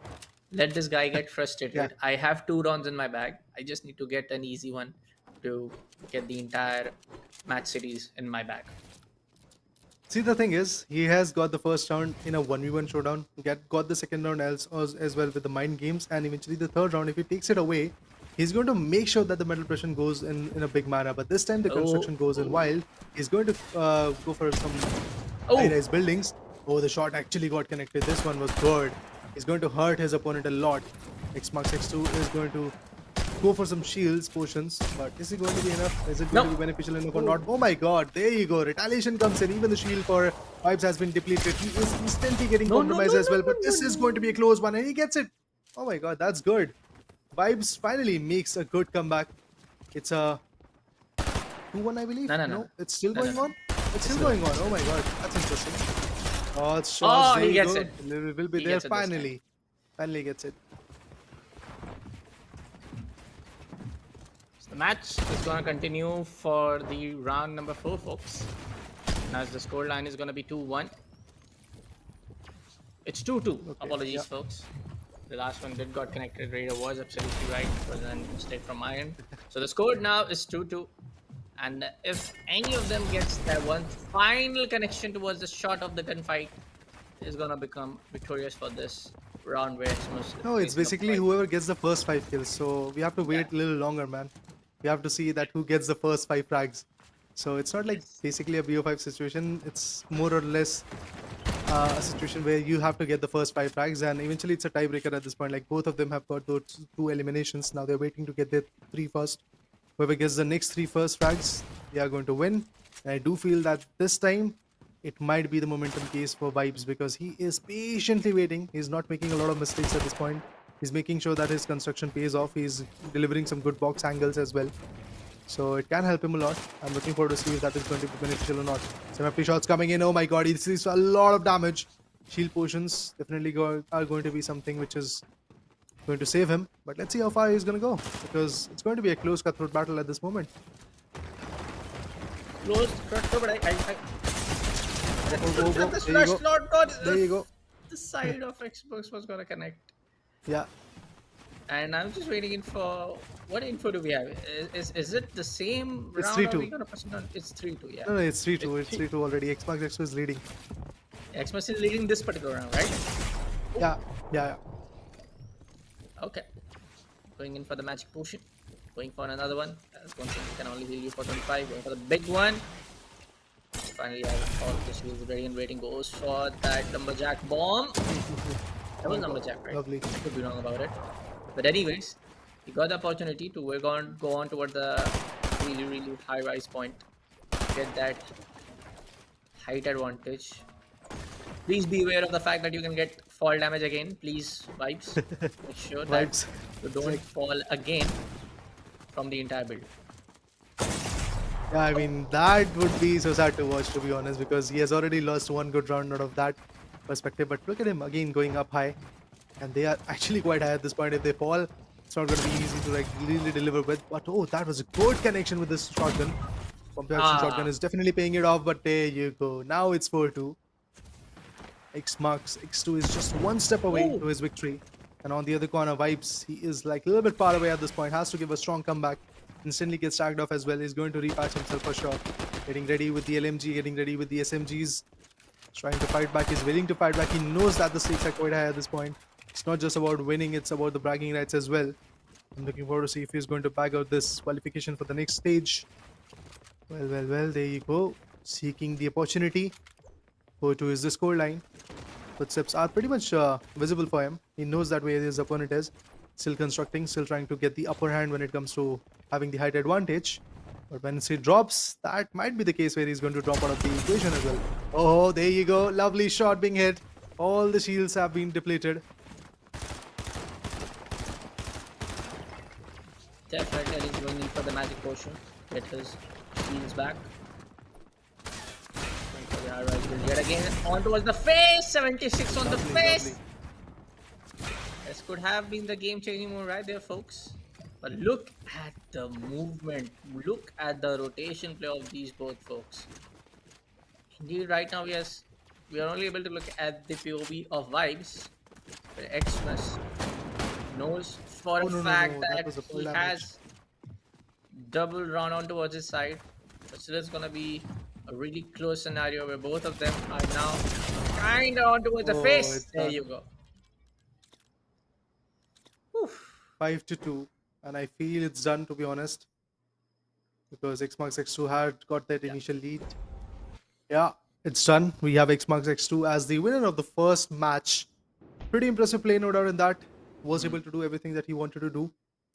Let this guy get frustrated. Yeah. I have 2 rounds in my bag. I just need to get an easy one to get the entire match series in my bag. See, the thing is, he has got the first round in a 1v1 showdown, got the second round as well with the mind games, and eventually the third round, if he takes it away, he's going to make sure that the metal pressure goes in a big manner. But this time the construction goes in wild. He's going to go for some high-rise buildings. Oh, the shot actually got connected. This one was good. He's going to hurt his opponent a lot. Xmax X2 is going to go for some shields, potions, but is it going to be enough? Is it going to be beneficial enough or not? Oh my god, there you go. Retaliation comes in. Even the shield for Vibes has been depleted. He is instantly getting compromised as well, but this is going to be a close one and he gets it. Oh my god, that's good. Vibes finally makes a good comeback. It's a 2-1, I believe. No. It's still going No. on. It's still going on. Oh my god, that's interesting. Oh, it's shots. Oh, There he you gets go. it. It will be He there gets it this time. finally. Finally gets it. The match is going to continue for the round number 4, folks. And as the score line is going to be 2-1. It's 2-2. Okay, Apologies, yeah. folks. The last one did got connected. Raider was absolutely right. It was a mistake from my end. So the score now is 2-2. And if any of them gets that one final connection towards the shot of the gunfight, is going to become victorious for this round where it's most. No, it's basically whoever gets the first 5 kills. So we have to wait a Yeah. little longer, man. We have to see that who gets the first 5 frags. So it's not like Yes. basically a BO5 situation. It's more or less a situation where you have to get the first 5 frags, and eventually it's a tiebreaker at this point. Like both of them have got those 2 eliminations. Now they're waiting to get their 3 first. Whoever gets the next 3 first frags, they are going to win. And I do feel that this time it might be the momentum case for Vibes, because he is patiently waiting. He's not making a lot of mistakes at this point. He's making sure that his construction pays off. He's delivering some good box angles as well. So it can help him a lot. I'm looking forward to see if that is going to be beneficial or not. Some FP shots coming in. Oh my god, he sees a lot of damage. Shield potions definitely are going to be something which is going to save him. But let's see how far he's going to go, because it's going to be a close cutthroat battle at this moment. Close, but I Go. this There you flash go. slot got There you go. the side of Xbox was gonna connect, Yeah. and I'm just waiting in for what info do we have? Is it the same It's round? 3-2. Or we gonna proceed on? It's 3-2. Yeah. No, it's 3-2. It's It's 3-2 already. Xbox X2 is leading. Xbox is leading this particular round, right? Yeah. Okay. Going in for the magic potion. Going for another one. One thing can only heal you for 25. Going for the big one. Finally, I have all the shields ready and waiting. Goes for that lumberjack bomb. That was lumberjack, right? Lovely. I could be wrong about it. But anyways, he got the opportunity to go on toward the really high rise point. Get that height advantage. Please be aware of the fact that you can get fall damage again. Please, Vibes. Make sure that Vibes. you don't fall again from the entire build. Yeah, I mean, that would be so sad to watch, to be honest, because he has already lost one good round out of that perspective. But look at him again going up high, and they are actually quite high at this point. If they fall, it's not going to be easy to like really deliver with. But oh, that was a good connection with this shotgun. Pump action shotgun is definitely paying it off. But there you go. Now it's 4-2. X marks X2 is just one step away to his victory. And on the other corner, Vibes, he is like a little bit far away at this point. Has to give a strong comeback. Instantly gets tagged off as well. He's going to repatch himself for sure. Getting ready with the LMG, getting ready with the SMGs. Trying to fight back. He's willing to fight back. He knows that the stakes are quite high at this point. It's not just about winning, it's about the bragging rights as well. I'm looking forward to see if he's going to bag out this qualification for the next stage. Well, there you go. Seeking the opportunity. 4-2 is the score line. Footsteps are pretty much visible for him. He knows that where his opponent is. Still constructing, still trying to get the upper hand when it comes to having the height advantage. But when he drops, that might be the case where he's going to drop out of the equation as well. Oh, there you go. Lovely shot being hit. All the shields have been depleted. Definitely he's going in for the magic potion. Get his shields back. Going for the high rise build yet again. On towards the face. 76 on the face. This could have been the game-changing move right there, folks. But look at the movement. Look at the rotation play of these both folks. Indeed, right now we are only able to look at the POV of Vibes. Where Xmas knows for a fact that he has double run on towards his side. But still it's gonna be a really close scenario where both of them are now kinda on towards the face. There you go. 5-2, and I feel it's done, to be honest, because X marks X2 had got that initial lead. Yeah, it's done. We have X marks X2 as the winner of the first match. Pretty impressive play, no doubt in that. Was able to do everything that he wanted to do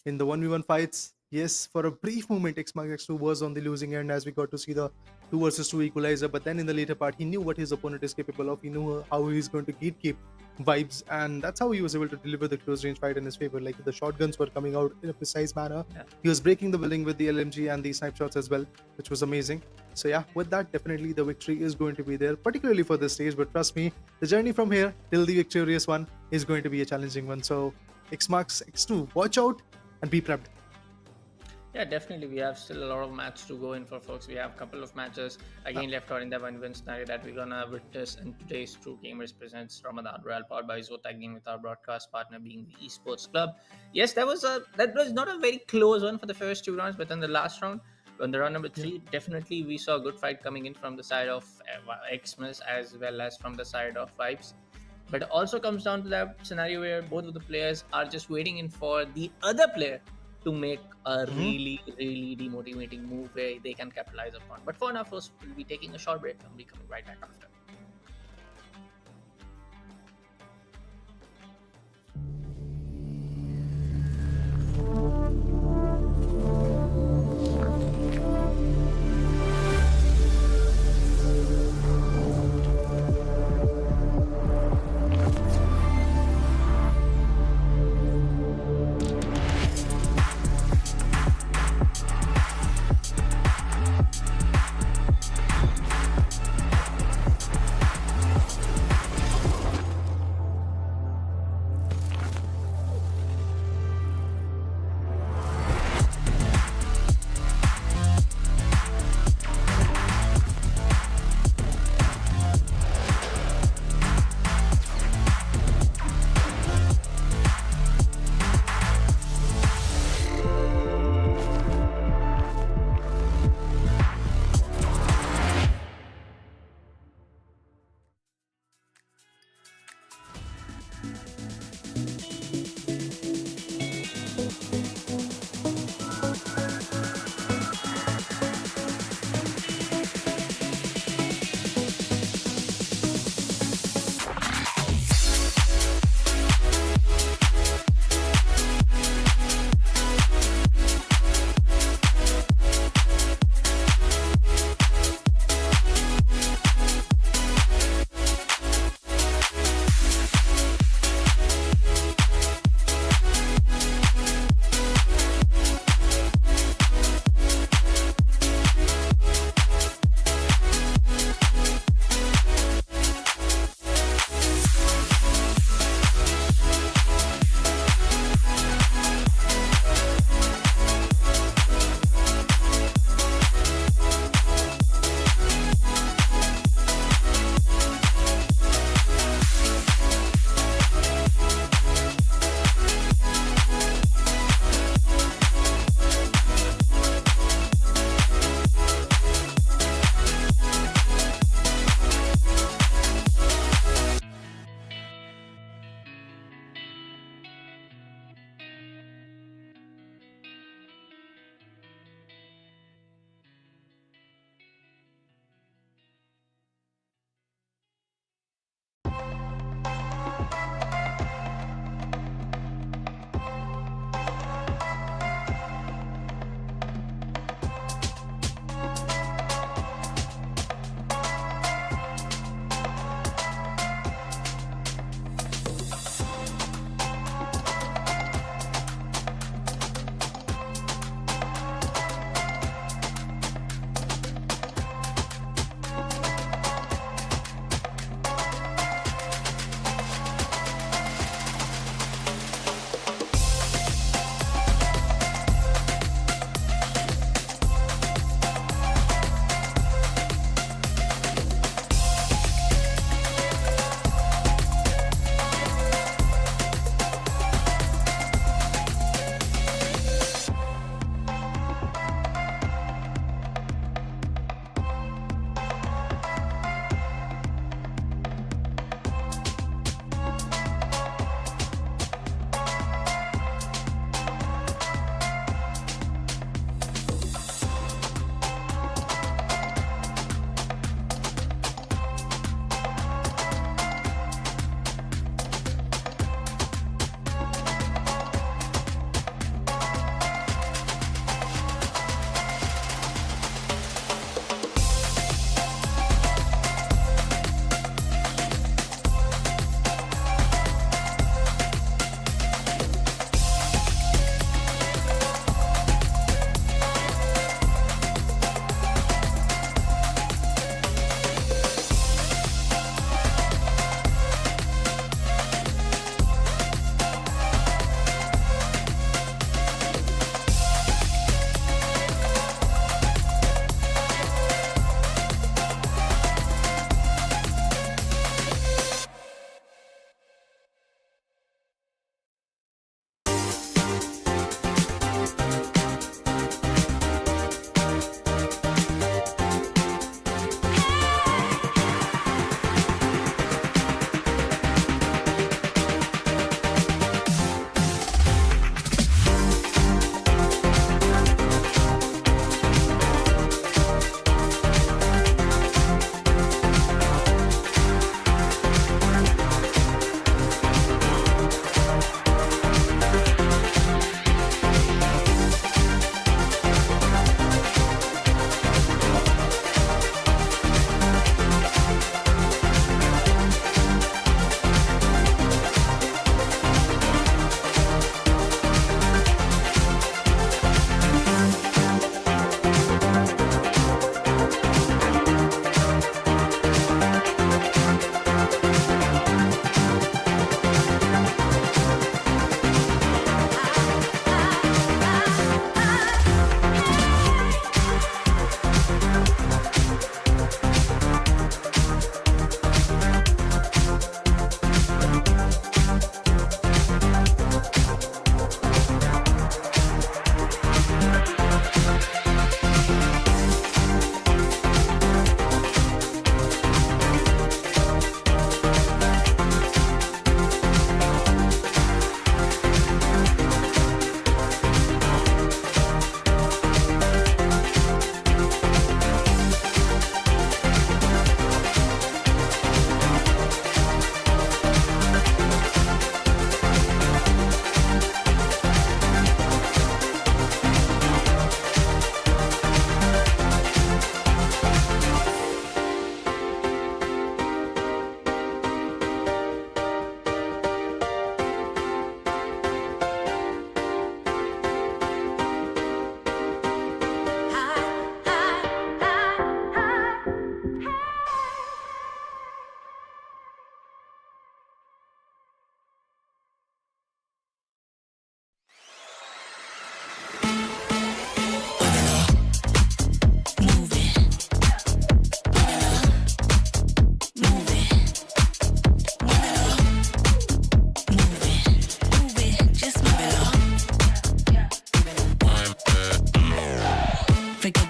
in the 1v1 fights. Yes, for a brief moment, X marks X2 was on the losing end as we got to see the 2 versus 2 equalizer. But then in the later part, he knew what his opponent is capable of. He knew how he's going to gatekeep Vibes, and that's how he was able to deliver the close range fight in his favor. Like the shotguns were coming out in a precise manner. He was breaking the building with the LMG and the snipe shots as well, which was amazing. So yeah, with that, definitely the victory is going to be there, particularly for this stage. But trust me, the journey from here till the victorious one is going to be a challenging one. So X marks X2, watch out and be prepped. Yeah, definitely. We have still a lot of match to go in for, folks. We have a couple of matches again left out in the 1v1 scenario that we're gonna witness in today's True Gamers presents Ramadan Royale, powered by Zotac game, with our broadcast partner being the Esports Club. Yes, that was not a very close one for the first two rounds, but in the last round, on the round number three, definitely we saw a good fight coming in from the side of Xmas as well as from the side of Vibes. But it also comes down to that scenario where both of the players are just waiting in for the other player to make a really, really demotivating move where they can capitalize upon. But for now, first, we'll be taking a short break and we'll be coming right back after.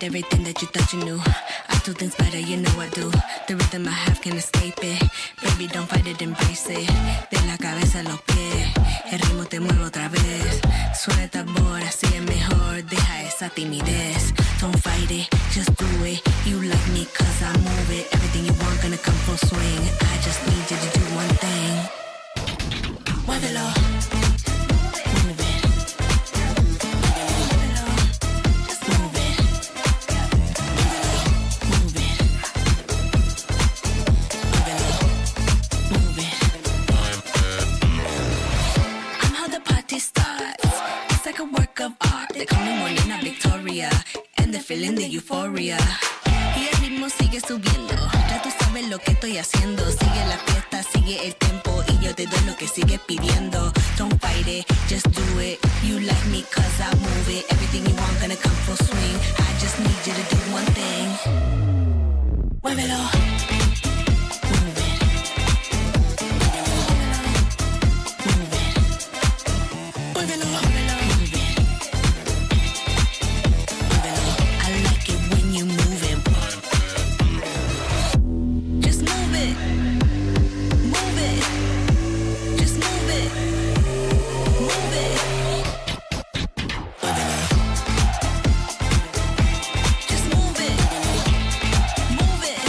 everything that you thought you knew. I do things better, you know I do. The rhythm I have can't escape it. Baby, don't fight it, embrace it. De la cabeza a los pies, el ritmo te mueve otra vez. Suena el tambor, así es mejor. Deja esa timidez. Don't fight it, just do it. You like me cause I move it. Everything you want gonna come full swing. I just need you to do one thing. Muévelo. Move it. Muévelo. Just move it. Move it. Muévelo. Move it. I'm how the party starts. It's like a work of art. They call me Morena Victoria. And the feeling the euphoria. Y el ritmo sigue subiendo. Ya tú sabes lo que estoy haciendo. Sigue la fiesta, sigue el tempo. Y yo te doy lo que sigues pidiendo. Don't fight it, just do it. You like me cause I move it. Everything you want gonna come full swing. I just need you to do one thing. Muévelo. Move it. Move it. Muévelo. Muévelo. Move it. Muévelo. I like it when you move it. Just move it. Move it. Just move it. Move it. Muévelo. Just move it. Move it.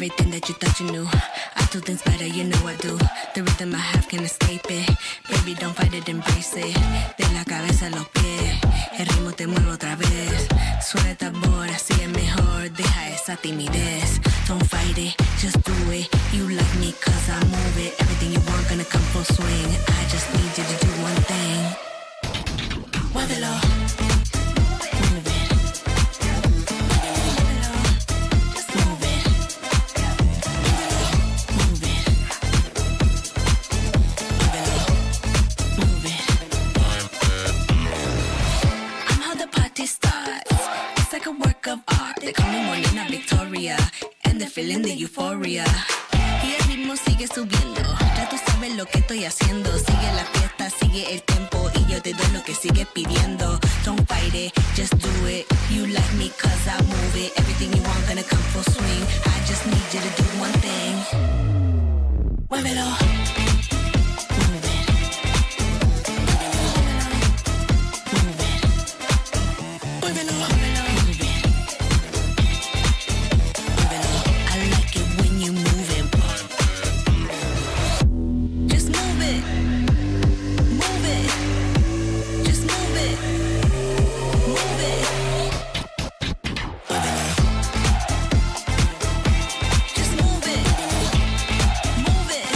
everything that you thought you knew. I do things better, you know I do. The rhythm I have can't escape it. Baby, don't fight it, embrace it. De la cabeza a los pies, el ritmo te mueve otra vez. Suena el tambor, así es mejor. Deja esa timidez. Don't fight it, just do it. You like me cause I move it. Everything you want gonna come full swing. I just need you to do one thing. Muévelo. Move it. Move it. Move it. Move it. I'm how the party starts. It's like a work of art. They call me Morena Victoria. And they're feeling the euphoria. Y el ritmo sigue subiendo. Ya tú sabes lo que estoy haciendo. Sigue la fiesta, sigue el tempo. Y yo te doy lo que sigues pidiendo. Don't fight it, just do it. You like me cause I move it. Everything you want gonna come full swing. I just need you to do one thing. Muévelo. Move it. Move it. Muévelo. Move it. I like it when you move it. Just move it. Move it. Just move it. Move it. Just move it. Move it.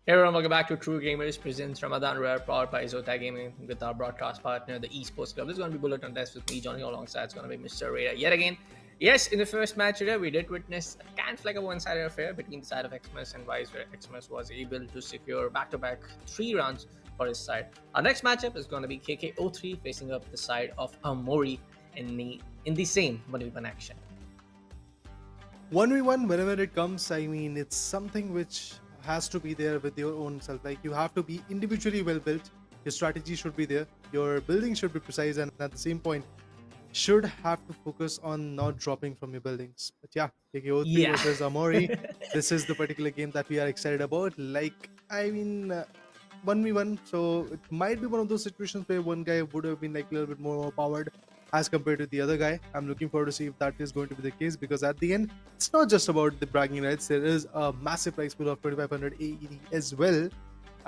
Hey everyone, welcome back to True Gamers presents Ramadan Royale powered by Zotac Gaming with our broadcast partner, the Esports Club. This is going to be Bullet on Test with me, Johnny, alongside it's going to be Mr. Raider yet again. Yes, in the first match today, we did witness a kind of like a one-sided affair between the side of Xmas and Vice, where Xmas was able to secure back-to-back 3 rounds for his side. Our next matchup is going to be KK03 facing up the side of Amori in the same 1v1 action. 1v1, whenever it comes, I mean, it's something which has to be there with your own self. Like, you have to be individually well built, your strategy should be there, your building should be precise, and at the same point should have to focus on not dropping from your buildings. But yeah, KK03 Yeah. versus Amori, this is the particular game that we are excited about. Like, I mean, 1v1, so it might be one of those situations where one guy would have been like a little bit more powered as compared to the other guy. I'm looking forward to see if that is going to be the case, because at the end, it's not just about the bragging rights. There is a massive prize pool of 2500 AED as well,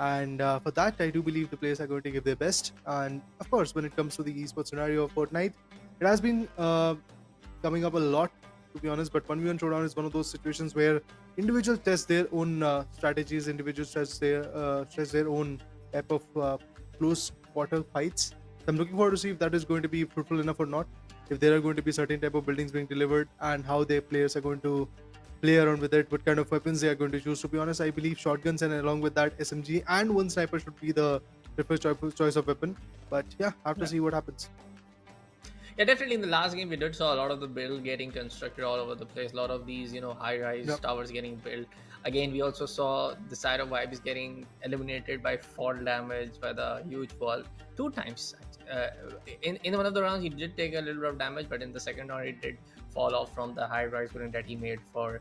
and for that, I do believe the players are going to give their best. And of course, when it comes to the esports scenario of Fortnite, it has been coming up a lot, to be honest. But 1v1 showdown is one of those situations where individuals test their own strategies, individuals test their own type of close quarter fights. So I'm looking forward to see if that is going to be fruitful enough or not, if there are going to be certain type of buildings being delivered, and how their players are going to play around with it, what kind of weapons they are going to choose. To be honest, I believe shotguns and along with that SMG and one sniper should be the preferred choice of weapon. But yeah, have to see what happens. Yeah, definitely. In the last game, we did saw a lot of the build getting constructed all over the place. A lot of these, high-rise Yep. towers getting built. Again, we also saw the side of Vibes getting eliminated by fall damage by the huge wall 2 times. In one of the rounds, he did take a little bit of damage, but in the second round, he did fall off from the high-rise building that he made for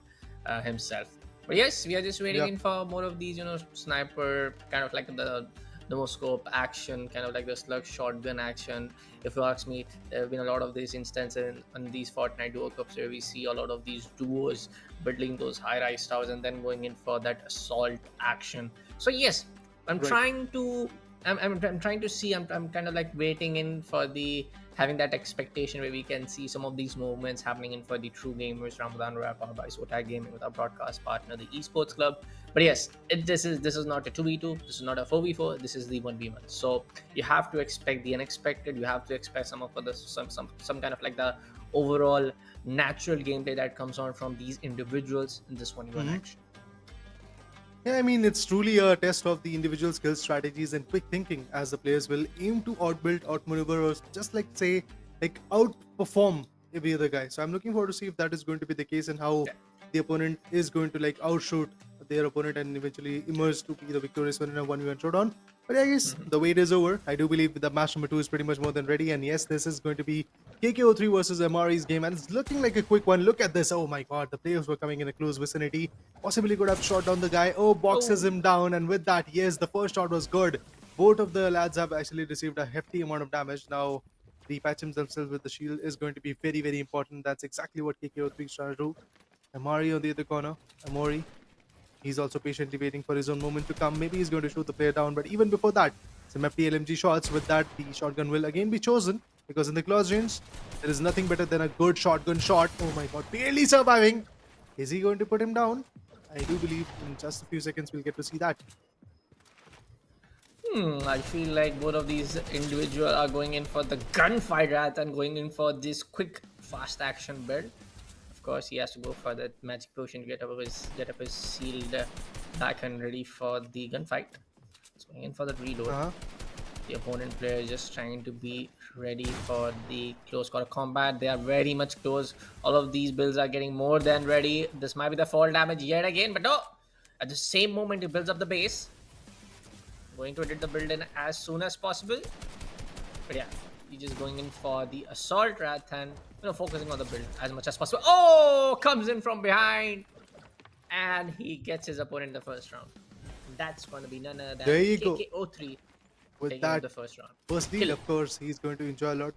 himself. But yes, we are just waiting Yep. in for more of these, sniper kind of like the no scope action, kind of like the slug shotgun action. If you ask me, there have been a lot of these instances in these Fortnite duo cups where we see a lot of these duos building those high-rise towers and then going in for that assault action. So yes, I'm Right. trying to I'm trying to see. I'm kind of like waiting in for the having that expectation where we can see some of these movements happening in for the True Gamers Ramadan Royale powered by Zotac Gaming with our broadcast partner, the Esports Club. But yes, this is not a 2v2. This is not a 4v4. This is the 1v1. So you have to expect the unexpected. You have to expect some kind of like the overall natural gameplay that comes on from these individuals in this 1v1 Mhm. action. Yeah, I mean, it's truly a test of the individual skills, strategies, and quick thinking, as the players will aim to outbuild, outmaneuver, or just like say, like outperform every other guy. So I'm looking forward to see if that is going to be the case, and how Yeah. the opponent is going to like outshoot their opponent and eventually emerge to be the victorious one in a 1v1 showdown. But yeah, I guess Mhm. the wait is over. I do believe that match number 2 is pretty much more than ready. And yes, this is going to be KKO3 versus MRE's game. And it's looking like a quick one. Look at this. Oh my god, the players were coming in a close vicinity. Possibly could have shot down the guy. Oh, boxes Oh. him down. And with that, yes, the first shot was good. Both of the lads have actually received a hefty amount of damage. Now, repatch themselves with the shield is going to be very, very important. That's exactly what KKO3 is trying to do. Amari on the other corner. Amori, he's also patiently waiting for his own moment to come. Maybe he's going to shoot the player down, but even before that, some FT LMG shots. With that, the shotgun will again be chosen, because in the close range, there is nothing better than a good shotgun shot. Oh my god, barely surviving. Is he going to put him down? I do believe in just a few seconds we'll get to see that. I feel like both of these individuals are going in for the gunfight rather than going in for this quick, fast action build. Of course, he has to go for that magic potion to get up his shield back and ready for the gunfight. It's going in for the reload. Uh-huh. The opponent player is just trying to be ready for the close quarter combat. They are very much close. All of these builds are getting more than ready. This might be the fall damage yet again, but no. At the same moment, he builds up the base. Going to edit the build in as soon as possible. But yeah, he's just going in for the assault rather than focusing on the build as much as possible. Oh, comes in from behind, and he gets his opponent in the first round. That's going to be none other than There you go. KK03 With taking up that the first round. first Kill lead, it. of course, he's going to enjoy a lot.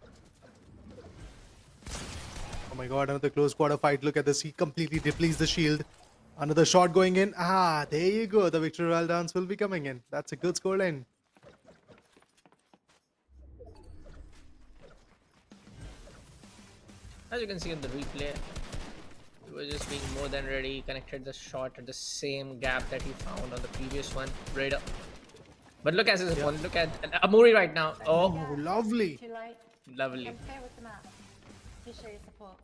Oh my god, another close quarter fight. Look at this. He completely depletes the shield. Another shot going in. Ah, there you go. The victory royale dance will be coming in. That's a good scoreline. As you can see in the replay, was just being more than ready. Connected the shot at the same gap that he found on the previous one. Right up. But look at his opponent. Look at Amuri right now. Oh, Oh, lovely. Too late. lovely. Come clear with the map. Appreciate your support.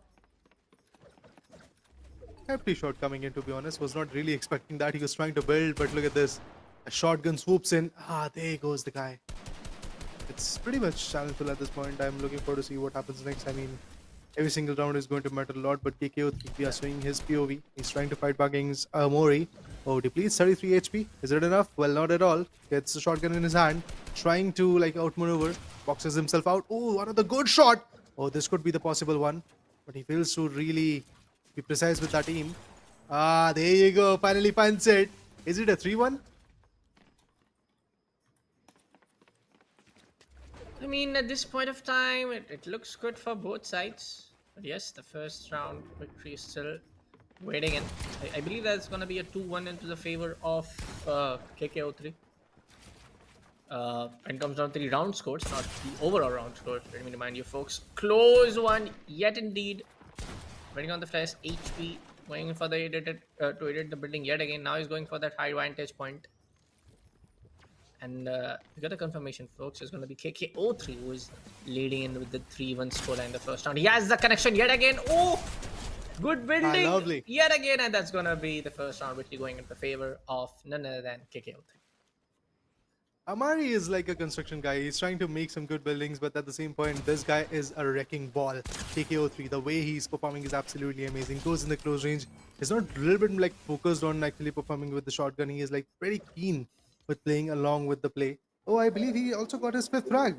Hefty shot coming in, to be honest. Was not really expecting that. He was trying to build, but look at this. A shotgun swoops in. Ah, there goes the guy. It's pretty much challengeful at this point. I'm looking forward to see what happens next. I mean, every single round is going to matter a lot, but KKO3, we are showing his POV. He's trying to fight back against Mori. Oh, depletes 33 HP. Is it enough? Well, not at all. Gets the shotgun in his hand, trying to like outmaneuver, boxes himself out. Oh, another good shot. Oh, this could be the possible one, but he fails to really be precise with that aim. Ah, there you go. Finally finds it. Is it a 3-1? I mean, at this point of time, it looks good for both sides. But yes, the first round victory is still waiting in. I believe that's going to be a 2-1 into the favor of KKO3. When it comes down to the round scores, not the overall round scores. Let me remind you folks. Close one, yet indeed. Running on the flash, HP, going for the to edit the building yet again. Now he's going for that high vantage point. And we got a confirmation, folks. It's going to be KKO3 who is leading in with the 3-1 scoreline in the first round. He has the connection yet again. Oh, good building lovely. yet again. And that's going to be the first round, which is going in the favor of none other than KKO3. Amari is like a construction guy. He's trying to make some good buildings, but at the same point, this guy is a wrecking ball. KKO3, the way he's performing is absolutely amazing. Goes in the close range. He's not a little bit like focused on actually performing with the shotgun. He is like pretty keen with playing along with the play. Oh, I believe he also got his 5th frag.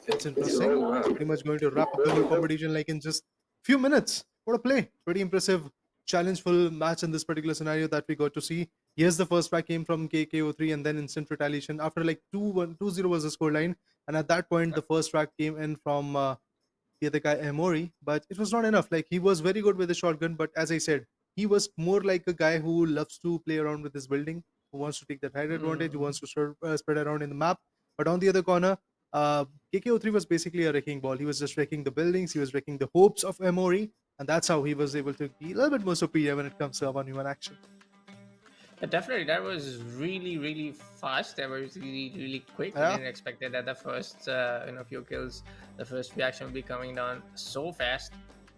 That's interesting. Pretty much going to wrap up the whole competition like in just few minutes. What a play. Pretty impressive, challengeful match in this particular scenario that we got to see. Yes, the first frag came from KKO3 and then instant retaliation after like 2-0 was the scoreline. And at that point, the first frag came in from the other guy, Mori. But it was not enough. Like, he was very good with the shotgun. But as I said, he was more like a guy who loves to play around with his building, who wants to take that height advantage, who wants to spread around in the map. But on the other corner, KKO3 was basically a wrecking ball. He was just wrecking the buildings. He was wrecking the hopes of Mori. And that's how he was able to be a little bit more superior when it comes to a 1v1 action. Yeah, definitely, that was really fast. That was really quick. Yeah. We didn't expect that the first few kills, the first reaction will be coming down so fast.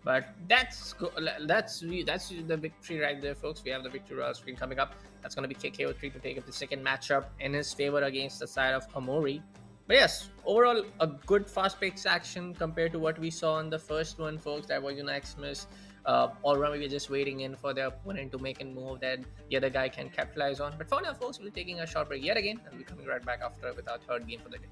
But that's the victory right there, folks. We have the victory royale screen coming up. That's going to be KKO3 to take up the second matchup in his favor against the side of Amori. But yes, overall a good fast-paced action compared to what we saw in the first one, folks. That was Xmas. All around, we were just waiting in for the opponent to make a move that the other guy can capitalize on. But for now, folks, we'll be taking a short break yet again, and we'll be coming right back after with our third game for the day.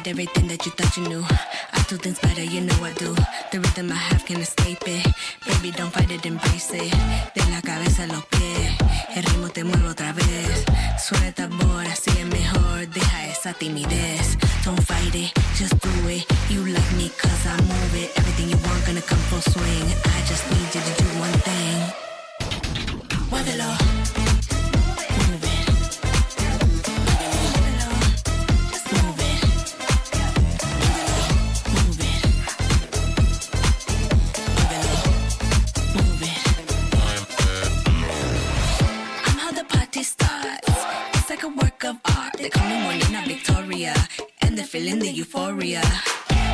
did everything that you thought you knew. I do things better, you know I do. The rhythm I have can't escape it. Baby, don't fight it, embrace it. De la cabeza a los pies, el ritmo te mueve otra vez. Suena tambor, así es mejor. Deja esa timidez. Don't fight it, just do it. You like me cause I move it. Everything you want gonna come full swing. I just need you to do one thing. Muévelo. Move it. Muévelo. Just move it. Move it. Muévelo. Move it. I'm how the party starts. It's like a work of art. They call me Molina Victoria. And they're feeling the euphoria.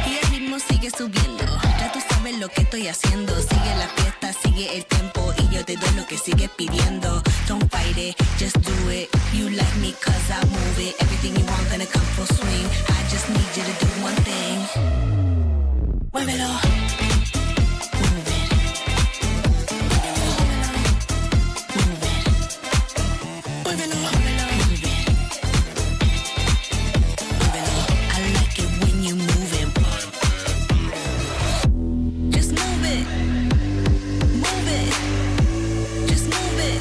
Y el ritmo sigue subiendo. Ya tú sabes lo que estoy haciendo. Sigue la fiesta, sigue el tempo. Y yo te doy lo que sigues pidiendo. Don't fight it, just do it. You like me cause I move it. Everything you want gonna come full swing. I just need you to do one thing. Muévelo. Move it. Move it. Muévelo. Muévelo. Move it. Muévelo. I like it when you move it. Just move it. Move it. Just move it.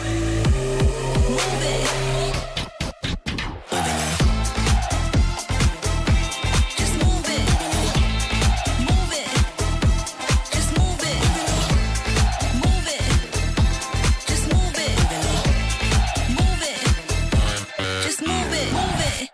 Move it. Muévelo. Just move it. Move it. Just move it. Move it. Just move it. Move it. Just move it. Move it.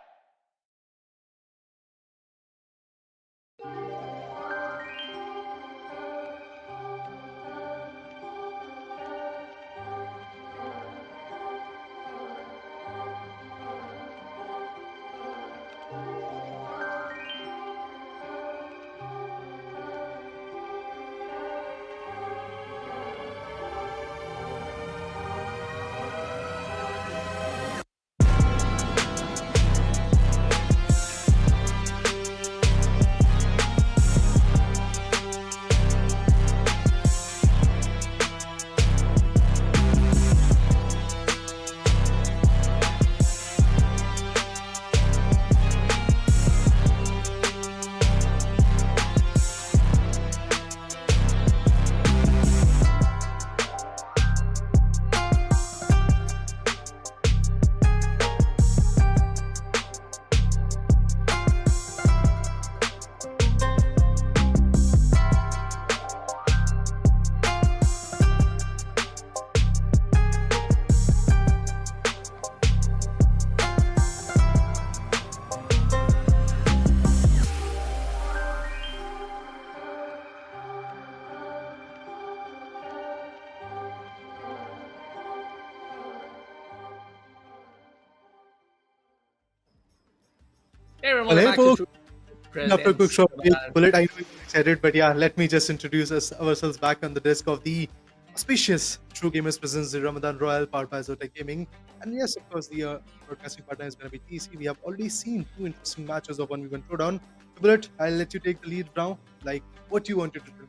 Hey, everyone, Well, hey, welcome back to folks. After a quick short break, Ramadan. Bullet, I know you're excited, but yeah, let me just introduce ourselves back on the desk of the auspicious True Gamers presents the Ramadan Royale powered by Zotac Gaming. And yes, of course, the broadcasting partner is going to be TC. We have already seen two interesting matches of 1v1 Throwdown. So, Bullet, I'll let you take the lead now. Like, what you wanted to do.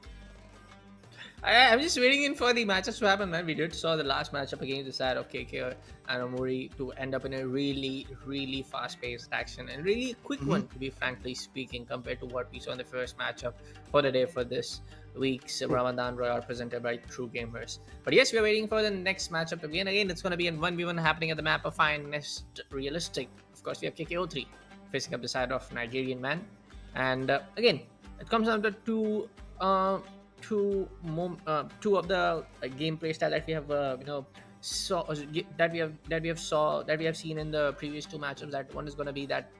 I'm just waiting in for the matches to happen, man. We did saw the last matchup against the side of KK and Omori to end up in a really, really fast-paced action and really quick one, to be frankly speaking, compared to what we saw in the first matchup for the day for this week's Ramadan Royale presented by True Gamers. But yes, we're waiting for the next matchup to begin. Again, it's going to be in 1v1 happening at the map of Finest Realistic. Of course, we have KKO3 facing up the side of Nigerian Man. And again, it comes down to two of the gameplay style that we have that we have seen in the previous two matchups. That one is going to be that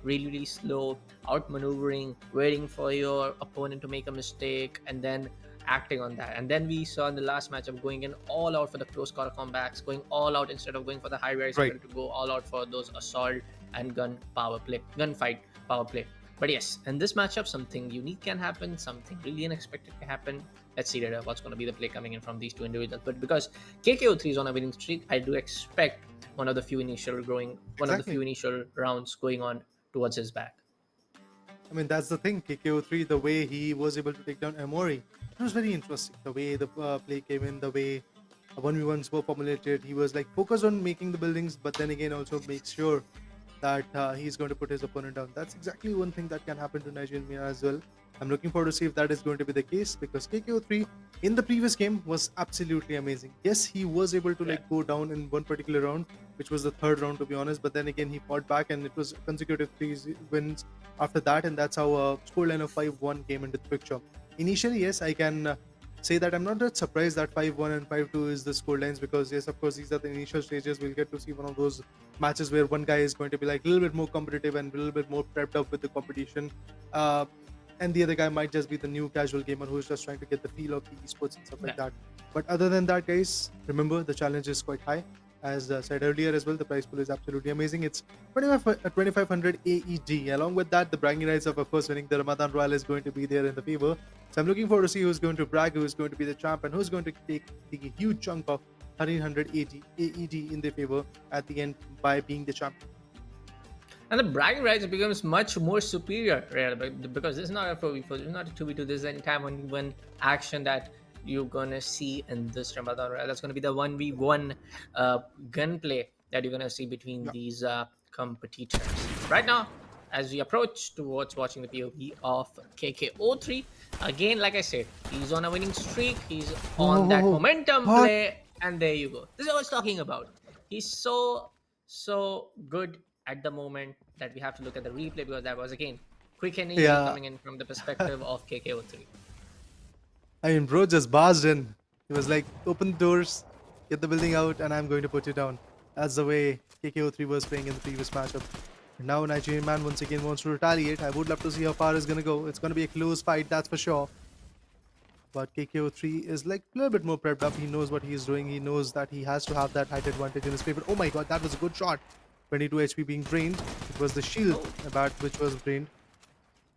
really slow outmaneuvering, waiting for your opponent to make a mistake and then acting on that. And then we saw in the last matchup going in all out for the close quarter combats, going all out instead of going for the high rise, to go all out for those assault and gunfight power play. But yes, in this matchup, something unique can happen, something really unexpected can happen. Let's see later what's going to be the play coming in from these two individuals. But because KKO3 is on a winning streak, I do expect one of the few initial rounds going on towards his back. I mean, that's the thing. KKO3, the way he was able to take down Amori, it was very interesting. The way the play came in, the way 1v1s were formulated. He was like focused on making the buildings, but then again also make sure that he's going to put his opponent down. That's exactly one thing that can happen to Nigerian Mena as well. I'm looking forward to see if that is going to be the case, because KKO3 in the previous game was absolutely amazing. Yes, he was able to Yeah. like go down in one particular round, which was the third round to be honest, but then again he fought back and it was consecutive wins after that, and that's how a scoreline of 5-1 came into the picture. Initially, yes, I can say that I'm not that surprised that 5-1 and 5-2 is the score lines, because yes, of course, these are the initial stages. We'll get to see one of those matches where one guy is going to be like a little bit more competitive and a little bit more prepped up with the competition, uh, and the other guy might just be the new casual gamer who's just trying to get the feel of the esports and stuff like that. But other than that, guys, remember the challenge is quite high. As said earlier as well, the prize pool is absolutely amazing. It's 2500 AED. Along with that, the bragging rights of course winning the Ramadan Royale is going to be there in the favor. So I'm looking forward to see who's going to brag, who's going to be the champ, and who's going to take the huge chunk of 1300 AED in their favor at the end by being the champ. And the bragging rights becomes much more superior, really, because this is not a 4v4, this is not a 2v2, this is an entire one action that you're gonna see in this Ramadan Royale. That's gonna be the 1v1 gunplay that you're gonna see between these competitors. Right now, as we approach towards watching the POV of KKO3, again, like I said, he's on a winning streak, he's on that momentum play, and there you go. This is what I was talking about. He's so good at the moment that we have to look at the replay, because that was again quick and easy coming in from the perspective of KKO3. I mean, bro just barged in. He was like, open the doors, get the building out, and I'm going to put you down. That's the way KKO3 was playing in the previous matchup. And now Nigerian man once again wants to retaliate. I would love to see how far it's going to go. It's going to be a close fight, that's for sure. But KKO3 is like a little bit more prepped up. He knows what he's doing. He knows that he has to have that height advantage in his favor. Oh my god, that was a good shot. 22 HP being drained. It was the shield bat which was drained.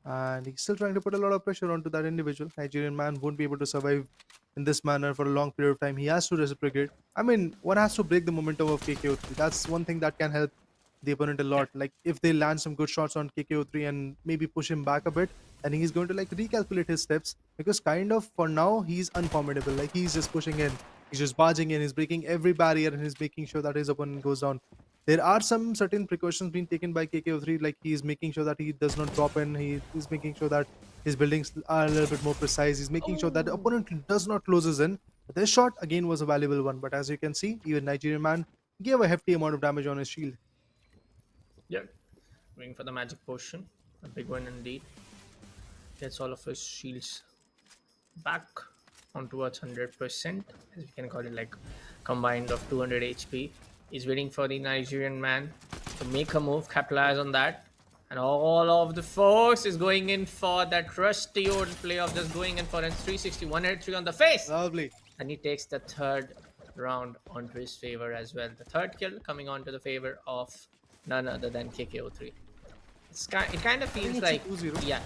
And he's still trying to put a lot of pressure onto that individual. Nigerian man won't be able to survive in this manner for a long period of time. He has to reciprocate. I mean, one has to break the momentum of KKO3. That's one thing that can help the opponent a lot. Like if they land some good shots on KKO3 and maybe push him back a bit, and he's going to like recalculate his steps, because kind of for now he's unformidable. Like he's just pushing in, he's just barging in, he's breaking every barrier, and he's making sure that his opponent goes down. There are some certain precautions being taken by KKO3, like he's making sure that he does not drop in, he's making sure that his buildings are a little bit more precise, he's making sure that the opponent does not close his in. This shot again was a valuable one, but as you can see, even Nigerian man gave a hefty amount of damage on his shield. Yeah, going for the magic potion, a big one indeed. Gets all of his shields back on towards 100%, as we can call it, like combined of 200 HP. He's waiting for the Nigerian man to make a move, capitalize on that, and all of the force is going in for that rusty old play of just going in for a 360 183 on the face. Lovely. And he takes the third round onto his favor as well. The third kill coming onto the favor of none other than KKO3. It kind of feels like 2-0. Yeah,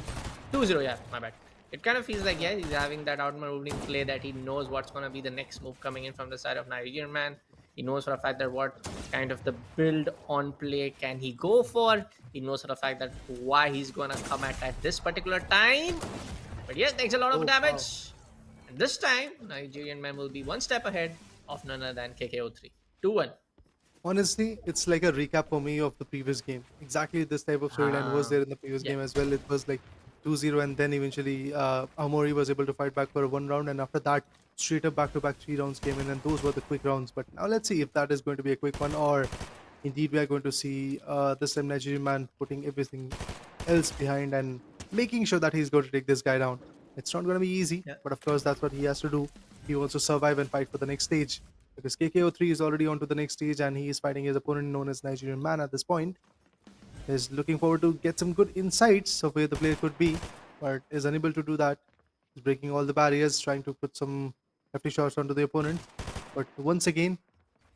2-0. Yeah, my bad. It kind of feels like, yeah, he's having that outmaneuvering play, that he knows what's going to be the next move coming in from the side of Nigerian man. He knows for a fact that what kind of the build on play can he go for. He knows for the fact that why he's going to come at this particular time. But yes, takes a lot of damage. Wow. And this time, Nigerian man will be one step ahead of none other than KKO3. 2-1. Honestly, it's like a recap for me of the previous game. Exactly this type of storyline was there in the previous game as well. It was like 2-0, and then eventually Amori was able to fight back for one round, and after that, straight up back-to-back 3 rounds came in, and those were the quick rounds. But now let's see if that is going to be a quick one, or indeed we are going to see this time Nigerian man putting everything else behind and making sure that he's going to take this guy down. It's not going to be easy, but of course that's what he has to do. He wants to survive and fight for the next stage, because KKO3 is already on to the next stage, and he is fighting his opponent known as Nigerian man at this point. He's looking forward to get some good insights of where the player could be, but is unable to do that. He's breaking all the barriers, trying to put some hefty shots onto the opponent. But once again,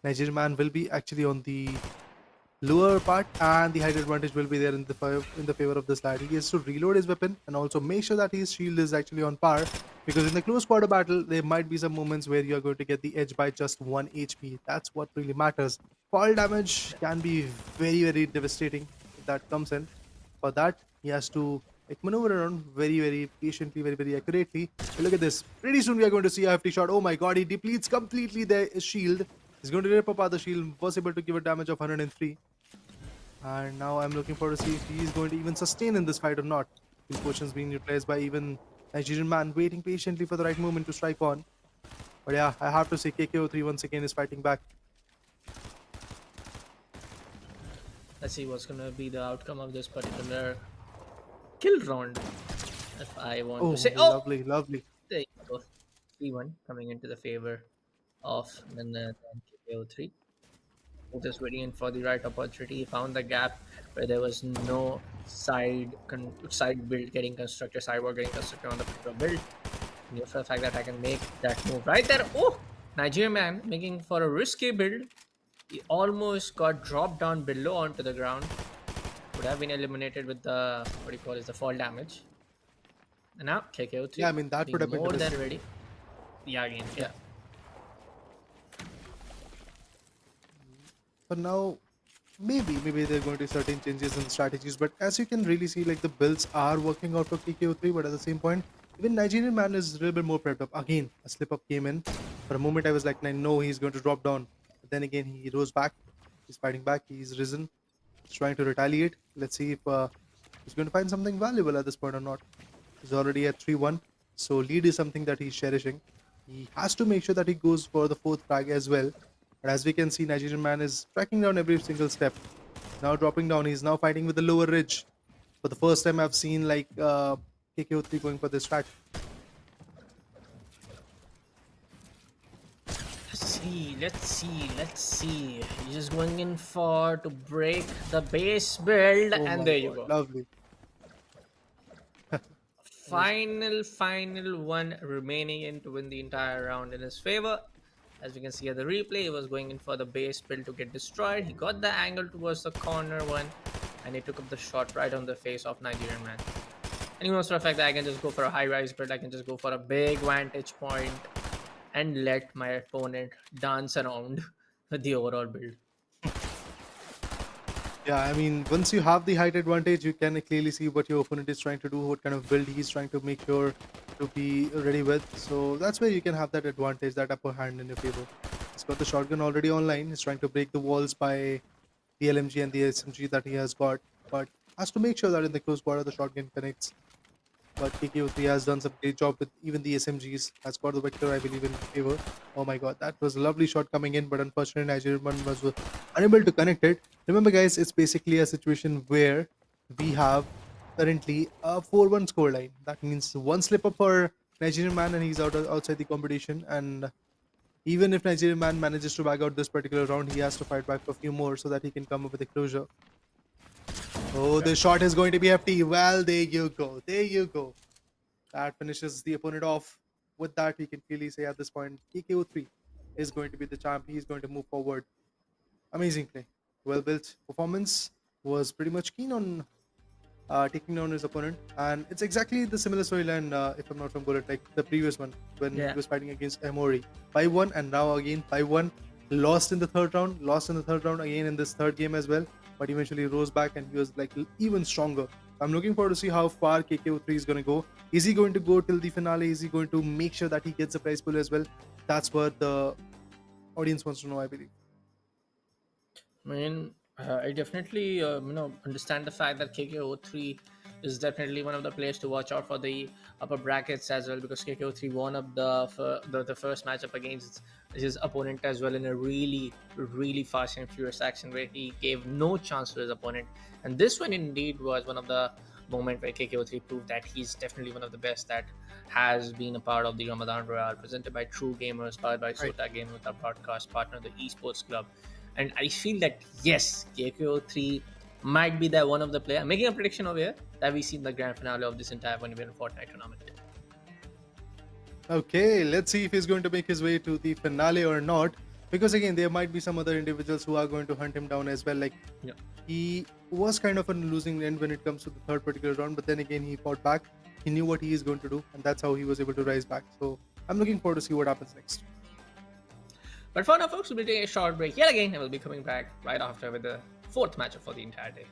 Nigerian man will be actually on the lower part, and the height advantage will be there in the favor of this lad. He has to reload his weapon and also make sure that his shield is actually on par, because in the close quarter battle there might be some moments where you are going to get the edge by just 1 HP. That's what really matters. Fall damage can be very devastating if that comes in. For that, he has to maneuver around very patiently, very accurately. But look at this. Pretty soon we are going to see a hefty shot. Oh my god, he depletes completely the shield. He's going to rip apart the shield. Was able to give a damage of 103. And now I'm looking forward to see if he is going to even sustain in this fight or not. His potions being utilized by even Nigerian man waiting patiently for the right moment to strike on. But yeah, I have to say KKO3 once again is fighting back. Let's see what's gonna be the outcome of this particular kill round. If I want Oh, to say, lovely, lovely. there you go. 3-1 coming into the favor of mena and KKO3. Just waiting in for the right opportunity. He found the gap where there was no side build getting constructed, sideboard getting constructed on the particular build. Knew for the fact that I can make that move right there. Oh, Nigerian man making for a risky build. He almost got dropped down below onto the ground. Would have been eliminated with the the fall damage. And now KKO3 Yeah, I mean, that would have been more than devastating. ready. Yeah, again, yeah. But now, maybe they're going to certain changes in strategies. But as you can really see, like the builds are working out for KKO3. But at the same point, even Nigerian man is a little bit more prepped up. Again, a slip up came in. For a moment, I was like, no, he's going to drop down. But then again, he rose back. He's fighting back. He's risen. He's trying to retaliate. Let's see if he's going to find something valuable at this point or not. He's already at 3-1. So lead is something that he's cherishing. He has to make sure that he goes for the 4th frag as well. But as we can see, Nigerian man is tracking down every single step. Now dropping down, he's now fighting with the lower ridge. For the first time, I've seen like KKO3 going for this track. Let's see. He's just going in for to break the base build, Oh and my there you God, go. lovely. Final one remaining in to win the entire round in his favor. As we can see at the replay, he was going in for the base build to get destroyed. He got the angle towards the corner one, and he took up the shot right on the face of Nigerian man. And he knows for a fact that I can just go for a high rise build. I can just go for a big vantage point and let my opponent dance around with the overall build. Yeah, I mean, once you have the height advantage, you can clearly see what your opponent is trying to do, what kind of build he's trying to make sure to be ready with. So that's where you can have that advantage, that upper hand in your favor. He's got the shotgun already online. He's trying to break the walls by the LMG and the SMG that he has got, but has to make sure that in the close quarter the shotgun connects. But KKO3 has done some great job with even the SMGs. Has got the vector, I believe, in favor. Oh my God, that was a lovely shot coming in, but unfortunately Nigerian one was unable to connect it. Remember, guys, it's basically a situation where we have currently a 4-1 scoreline. That means one slip up for Nigerian man and he's outside the competition. And even if Nigerian man manages to back out this particular round, he has to fight back for a few more so that he can come up with a closure. Oh, the shot is going to be hefty. Well, there you go. There you go. That finishes the opponent off. With that, we can clearly say at this point, KKO3 is going to be the champ. He's going to move forward. Amazing play. Well built performance. Was pretty much keen on taking down his opponent. And it's exactly the similar storyline, if I'm not wrong, Bullet, like the previous one when he was fighting against Emory. 5-1 and now again 5-1. Lost in the third round. Lost in the third round again in this third game as well. But eventually rose back and he was like even stronger. I'm looking forward to see how far KKO3 is going to go. Is he going to go till the finale? Is he going to make sure that he gets a prize pool as well? That's what the audience wants to know, I believe. I mean, I definitely understand the fact that KKO3 is definitely one of the players to watch out for the upper brackets as well, because KKO3 won up the first matchup against his opponent as well in a really fast and furious action where he gave no chance to his opponent. And this one indeed was one of the moment where KKO3 proved that he's definitely one of the best that has been a part of the Ramadan Royale, presented by True Gamers, powered by Zotac Game, with our broadcast partner, the Esports Club. And I feel that yes, KKO3 might be that one of the players. I'm making a prediction over here that we see in the grand finale of this entire 1v1 Fortnite tournament. Okay, let's see if he's going to make his way to the finale or not. Because again, there might be some other individuals who are going to hunt him down as well. Like he was kind of on a losing end when it comes to the third particular round, but then again he fought back. He knew what he is going to do, and that's how he was able to rise back. So I'm looking forward to see what happens next. But for now, folks, we'll be taking a short break yet again, and we'll be coming back right after with the fourth matchup for the entire day.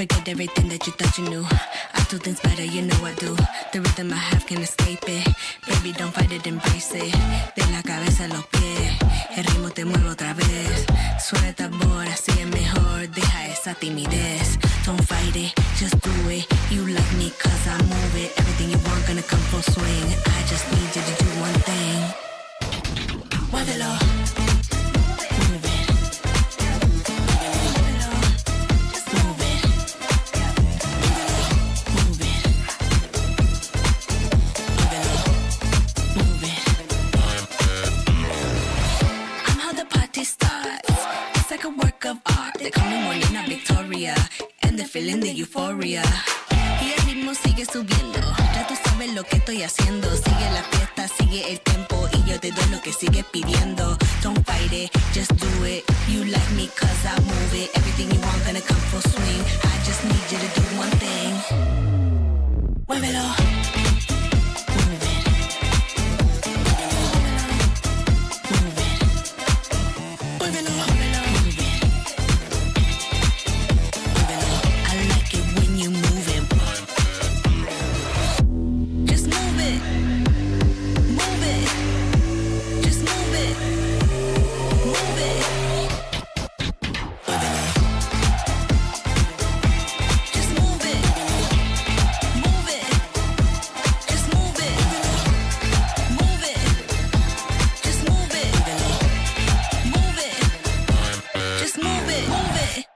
Forget everything that you thought you knew. I do things better, you know I do. The rhythm I have can't escape it. Baby, don't fight it, embrace it. De la cabeza a los pies, el ritmo te mueve otra vez. Suelta ahora, así es mejor. Deja esa timidez. Don't fight it, just do it. You like me cause I move it. Everything you want gonna come full swing. I just need you to do one thing. Muévelo. Move it. Muévelo. Just move it. Move it. Muévelo. Move it. I'm how the party starts. It's like a work of art. They call me Molina Victoria. And they're feeling the euphoria. Y el ritmo sigue subiendo. Ya tú sabes lo que estoy haciendo. Sigue la fiesta, sigue el tempo. Y yo te doy lo que sigues pidiendo. Don't fight it, just do it. You like me cause I move it. Everything you want gonna come full swing. I just need you to do one thing. Muévelo. Move it. Move it. Muévelo. Muévelo. Move it. I like it when you move it. Just move it. Move it. Just move it. Move it. Just move it. Move it. Just move it. Move it. Just move it. Move it. Just move it. Move it.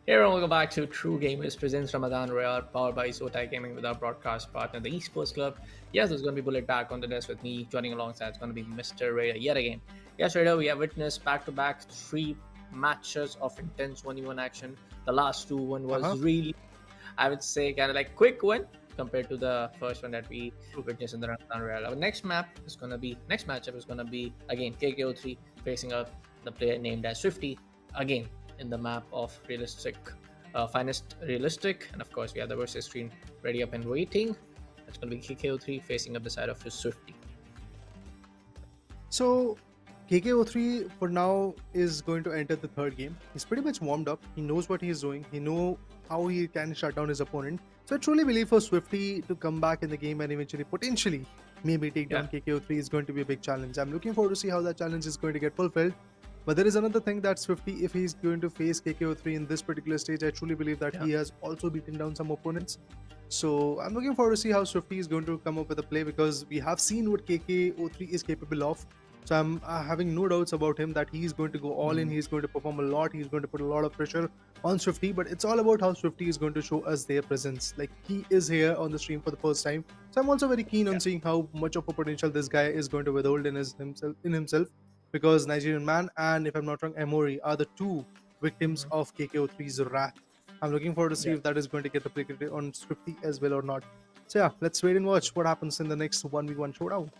Here, welcome back to True Gamers presents Ramadan Royale, powered by Zotac Gaming with our broadcast partner, the Esports Club. Yes, there's going to be Bullet back on the desk with me. Joining alongside it's going to be Mr. Raider yet again. Yes, Raider, we have witnessed back-to-back 3 matches of intense 1v1 action. The last one was really, I would say, kind of like quick one compared to the first one that we witnessed in the Ramadan Royale. Our next matchup is going to be again KKO3 facing up the player named as Swifty again in the map of finest realistic, and of course we have the versus screen ready up and waiting. It's going to be KKO3 facing up the side of Swifty. So KKO3 for now is going to enter the third game. He's pretty much warmed up. He knows what he's doing. He knows how he can shut down his opponent. So I truly believe for Swifty to come back in the game and eventually potentially maybe take down KKO3 is going to be a big challenge. I'm looking forward to see how that challenge is going to get fulfilled. But there is another thing that Swifty, if he's going to face KKO3 in this particular stage, I truly believe that he has also beaten down some opponents. So I'm looking forward to see how Swifty is going to come up with a play, because we have seen what KKO3 is capable of. So I'm having no doubts about him that he's going to go all in. He's going to perform a lot. He's going to put a lot of pressure on Swifty. But it's all about how Swifty is going to show us their presence. Like, he is here on the stream for the first time. So I'm also very keen on seeing how much of a potential this guy is going to withhold in himself. Because Nigerian Man and, if I'm not wrong, Amori are the two victims of KKO3's wrath. I'm looking forward to see if that is going to get replicated on Swifty as well or not. So yeah, let's wait and watch what happens in the next 1v1 showdown.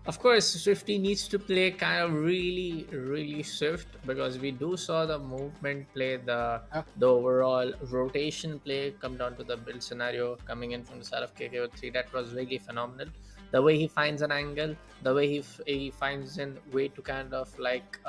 Of course, Swifty needs to play kind of really swift, because we do saw the movement play, the overall rotation play come down to the build scenario coming in from the side of KKO3. That was really phenomenal. The way he finds an angle, the way he finds a way to kind of like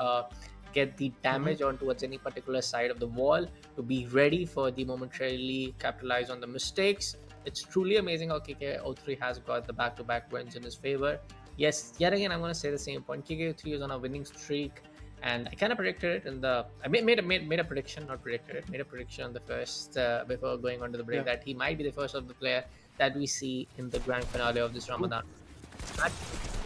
get the damage on towards any particular side of the wall, to be ready for the momentarily capitalize on the mistakes. It's truly amazing how KKO3 has got the back-to-back wins in his favor. Yes, yet again, I'm going to say the same point. KKO3 is on a winning streak, and I kind of predicted it I made a prediction, not predicted it, made a prediction on the first, before going on to the break, that he might be the first of the player that we see in the grand finale of this Ramadan. I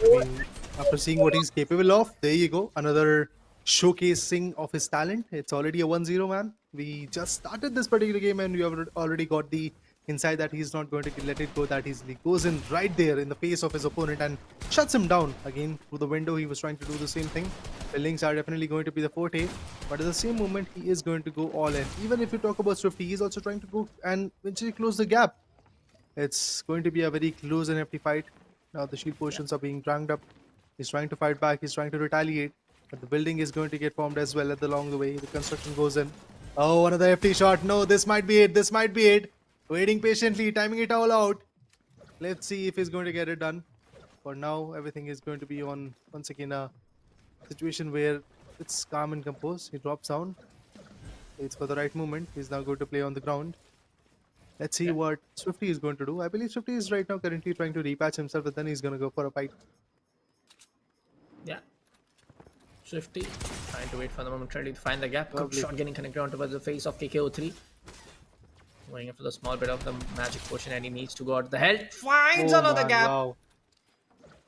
mean, after seeing what he's capable of, there you go. Another showcasing of his talent. It's already a 1-0, man. We just started this particular game and we have already got the insight that he's not going to let it go that easily. Goes in right there in the face of his opponent and shuts him down. Again, through the window, he was trying to do the same thing. Buildings are definitely going to be the forte, but at the same moment, he is going to go all in. Even if you talk about Swifty, he's also trying to go and eventually close the gap. It's going to be a very close and hefty fight. Now the shield portions are being dragged up. He's trying to fight back. He's trying to retaliate. But the building is going to get formed as well along the way. The construction goes in. Oh, another hefty shot. No, this might be it. This might be it. Waiting patiently, timing it all out. Let's see if he's going to get it done. For now, everything is going to be on, once again, a situation where it's calm and composed. He drops down. Waits for the right moment. He's now going to play on the ground. Let's see what Swifty is going to do. I believe Swifty is right now currently trying to repatch himself, but then he's going to go for a fight. Yeah. Swifty trying to wait for the moment, ready to find the gap. Good shot getting connected onto the face of KKO3. Going in for the small bit of the magic potion, and he needs to go out the health. Finds another gap. Wow.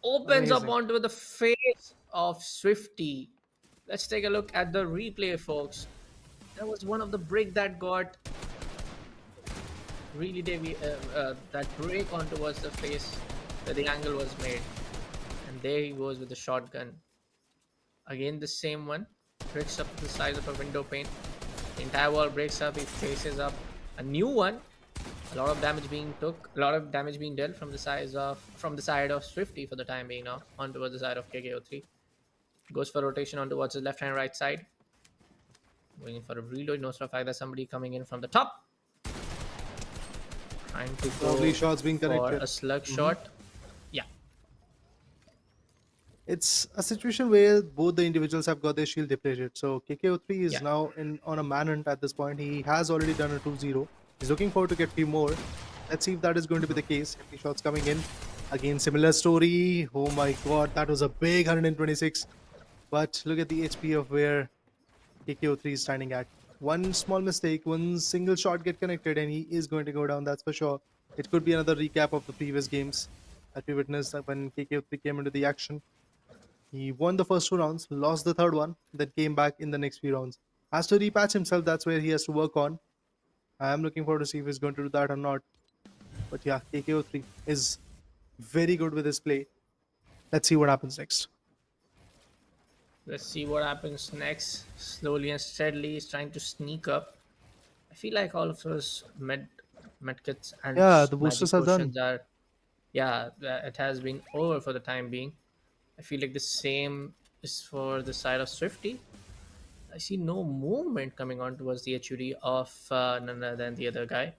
Opens up onto the face of Swifty. Let's take a look at the replay, folks. That was one of the break that got really that break on towards the face where the angle was made, and there he goes with the shotgun. Again, the same one breaks up to the size of a window pane. The entire wall breaks up. He faces up a new one. A lot of damage being dealt from the side of Swifty for the time being now on towards the side of KKO3. Goes for rotation on towards his left hand right side. Going for a reload. No fact that somebody coming in from the top. Trying to go shots being connected. for a slug shot. Yeah. It's a situation where both the individuals have got their shield depleted. So KKO3 is now on a manhunt at this point. He has already done a 2-0. He's looking forward to get a few more. Let's see if that is going to be the case. 50 shots coming in. Again, similar story. Oh my god, that was a big 126. But look at the HP of where KKO3 is standing at. One small mistake, one single shot get connected and he is going to go down, that's for sure. It could be another recap of the previous games that we witnessed when KKO3 came into the action. He won the first 2 rounds, lost the third one, then came back in the next few rounds. has to repatch himself. That's where he has to work on. I am looking forward to see if he's going to do that or not. But yeah, KKO3 is very good with his play. Let's see what happens next. Let's see what happens next. Slowly and steadily, he's trying to sneak up. I feel like all of those medkits and Yeah, the boosters magic are done. potions are, yeah, it has been over for the time being. I feel like the same is for the side of Swifty. I see no movement coming on towards the HUD of none other than the other guy.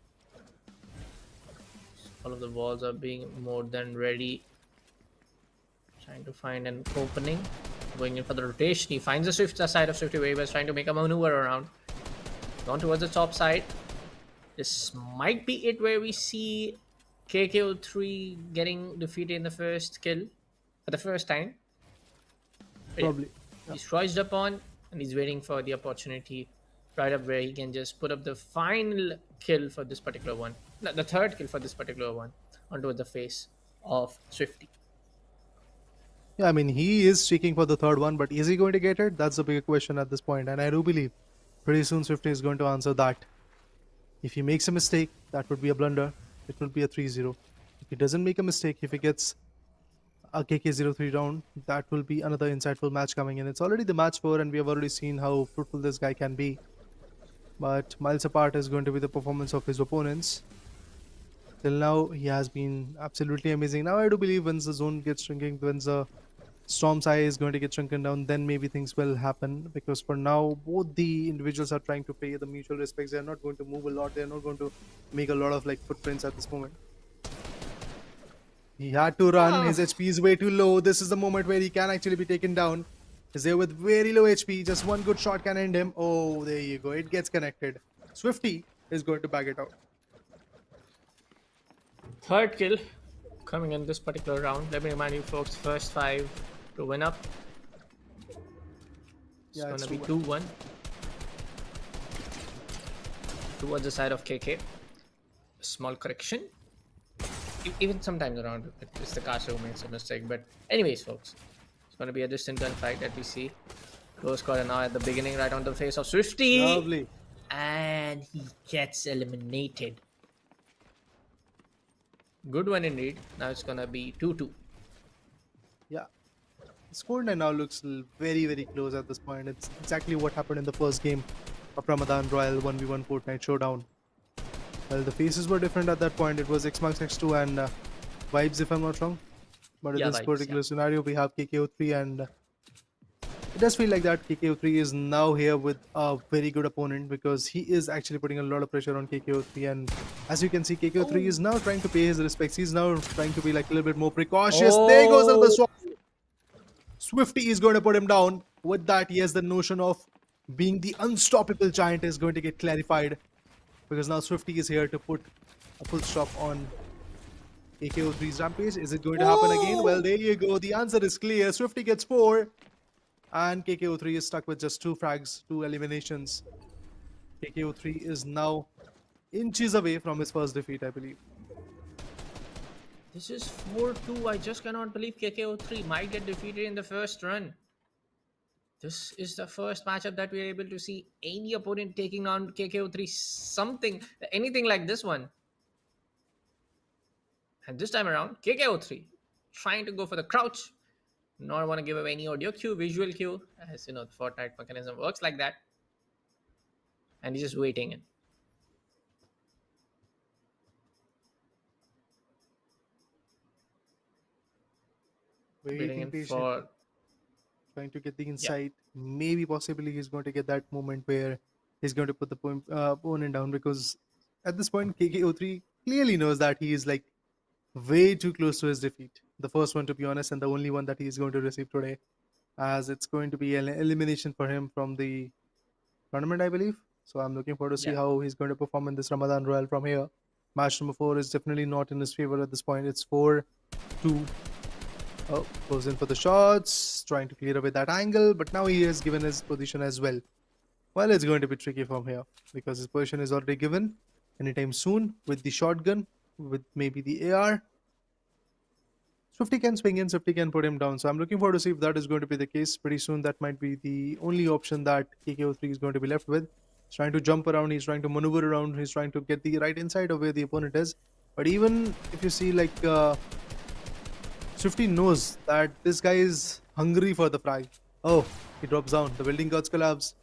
All of the walls are being more than ready. Trying to find an opening. Going in for the rotation. He finds the side of Swifty where he was trying to make a maneuver around. Gone towards the top side. This might be it where we see KKO3 getting defeated in the first kill for the first time. But yeah, Probably. he's roised upon and he's waiting for the opportunity right up where he can just put up the final kill for this particular one. No, the third kill for this particular one onto the face of Swifty. Yeah, I mean, he is streaking for the third one, but is he going to get it? That's the bigger question at this point. And I do believe pretty soon Swifty is going to answer that. If he makes a mistake, that would be a blunder. It will be a 3-0. If he doesn't make a mistake, if he gets a KK03 round, that will be another insightful match coming in. It's already the match 4 and we have already seen how fruitful this guy can be. But miles apart is going to be the performance of his opponents. Till now, he has been absolutely amazing. Now I do believe once the zone gets shrinking, once the Storm's eye is going to get shrunken down, then maybe things will happen. Because for now, both the individuals are trying to pay the mutual respects. They are not going to move a lot. They are not going to make a lot of like footprints at this moment. He had to run. His HP is way too low. This is the moment where he can actually be taken down. He's there with very low HP. Just one good shot can end him. Oh, there you go. It gets connected. Swifty is going to bag it out. Third kill coming in this particular round. Let me remind you folks, first 5 to win up. It's Yeah, gonna it's be 2-1. 2-1 towards the side of KK. Small correction. Even sometimes around it's the caster who makes a mistake. But anyways, folks, it's gonna be a distant gunfight that we see. Close quarter now at the beginning, right on the face of Swifty. Lovely. And he gets eliminated. Good one indeed. Now it's gonna be 2-2. Yeah. The scoreline now looks very, very close at this point. It's exactly what happened in the first game of Ramadan Royale 1v1 Fortnite Showdown. Well, the faces were different at that point. It was Xmarks X2 and Vibes, if I'm not wrong. But Yeah, in this Vibes, particular yeah. scenario, we have KKO3 and it does feel like that KKO3 is now here with a very good opponent because he is actually putting a lot of pressure on KKO3. And as you can see, KKO3 is now trying to pay his respects. He's now trying to be like a little bit more precautious. There goes another shot. Swifty is going to put him down. With that, yes, the notion of being the unstoppable giant is going to get clarified because now Swifty is here to put a full stop on KKO3's rampage. Is it going to happen again? Well, there you go. The answer is clear. Swifty gets 4 and KKO3 is stuck with just 2 frags, 2 eliminations. KKO3 is now inches away from his first defeat, I believe. This is 4-2. I just cannot believe KKO3 might get defeated in the first run. This is the first matchup that we are able to see any opponent taking on KKO3 anything like this one. And this time around, KKO3 trying to go for the crouch. Not want to give away any audio cue, visual cue. As you know, the Fortnite mechanism works like that. And he's just waiting. Waiting in Patiently, for trying to get the insight. Maybe possibly he's going to get that moment where he's going to put the opponent down because at this point KKO3 clearly knows that he is like way too close to his defeat. The first one, to be honest, and the only one that he is going to receive today, as it's going to be an elimination for him from the tournament, I believe. So I'm looking forward to see Yeah. how he's going to perform in this Ramadan Royale from here. Match number 4 is definitely not in his favor at this point. It's 4-2. Oh, goes in for the shots, trying to clear away that angle, but now he has given his position as well. Well, it's going to be tricky from here because his position is already given anytime soon with the shotgun, with maybe the AR. Swifty can swing in, Swifty can put him down. So I'm looking forward to see if that is going to be the case. Pretty soon that might be the only option that KKO3 is going to be left with. He's trying to jump around, he's trying to maneuver around, he's trying to get the right inside of where the opponent is. But even if you see like Swifty knows that this guy is hungry for the frag. Oh, he drops down. The building gods collapse.